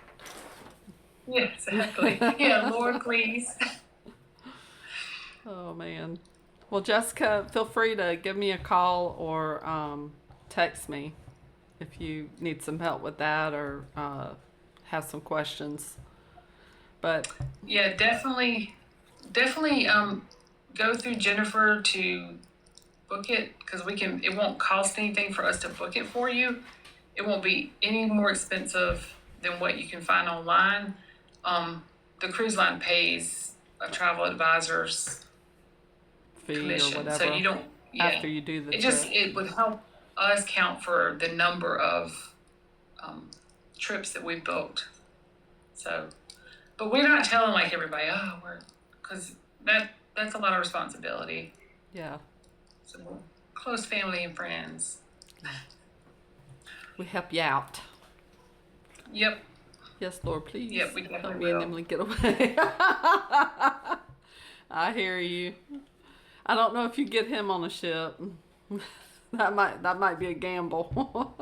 Yeah, exactly. Yeah, Lord, please. Oh man. Well, Jessica, feel free to give me a call or text me if you need some help with that or have some questions. But Yeah, definitely go through Jennifer to book it, because it won't cost anything for us to book it for you. It won't be any more expensive than what you can find online. The cruise line pays a travel advisor's fee or commission, so whatever you don't. Yeah, after you do the it trip. just it would help us count for the number of trips that we booked. So, but we're not telling like everybody, oh, because that's a lot of responsibility. Yeah. So we're close family and friends. We help you out. Yep. Yes, Lord, please. Yep, we help definitely me and will. Emily get away. I hear you. I don't know if you get him on a ship. that might be a gamble.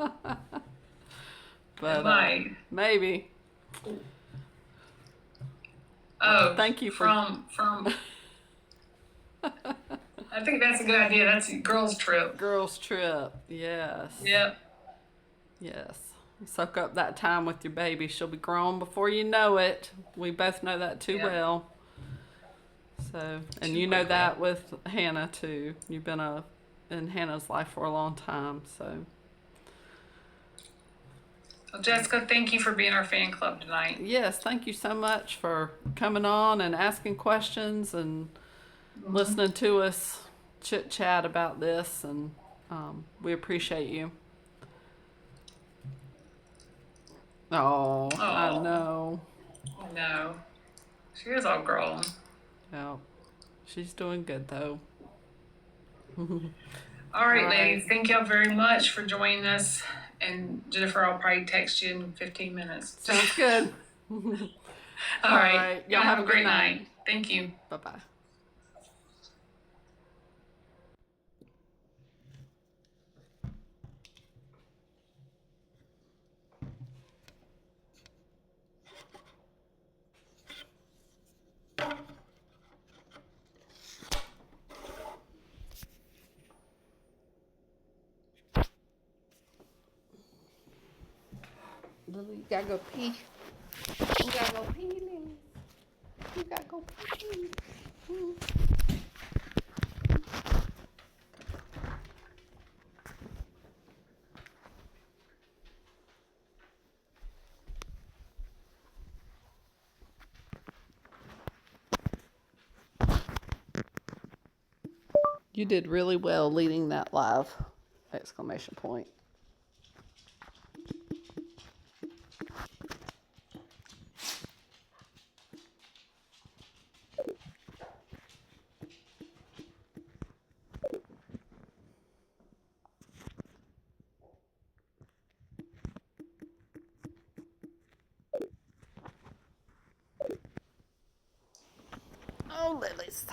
But It might. maybe. Oh, thank you for from. I think that's a good idea. That's a girls' trip. girls' trip. Yes. Yep. Yes. Soak up that time with your baby. She'll be grown before you know it. We both know that too Yep. well. So, and Too you know quickly. that with Hannah too. You've been in Hannah's life for a long time. So, Well, Jessica, thank you for being our fan club tonight. yes, thank you so much for coming on and asking questions and listening to us chit chat about this. And we appreciate you. Oh, I Aw. know. I know. She is all grown. Yeah, she's doing good though. All right, All right. ladies. Thank y'all very much for joining us. And Jennifer, I'll probably text you in 15 minutes. Sounds good. All All right. right. Y'all have a great night. Thank you. Bye bye. Lily, you gotta go pee. You gotta go pee, Lily. You gotta go pee. You did really well leading that live! Exclamation point. Oh, lilies.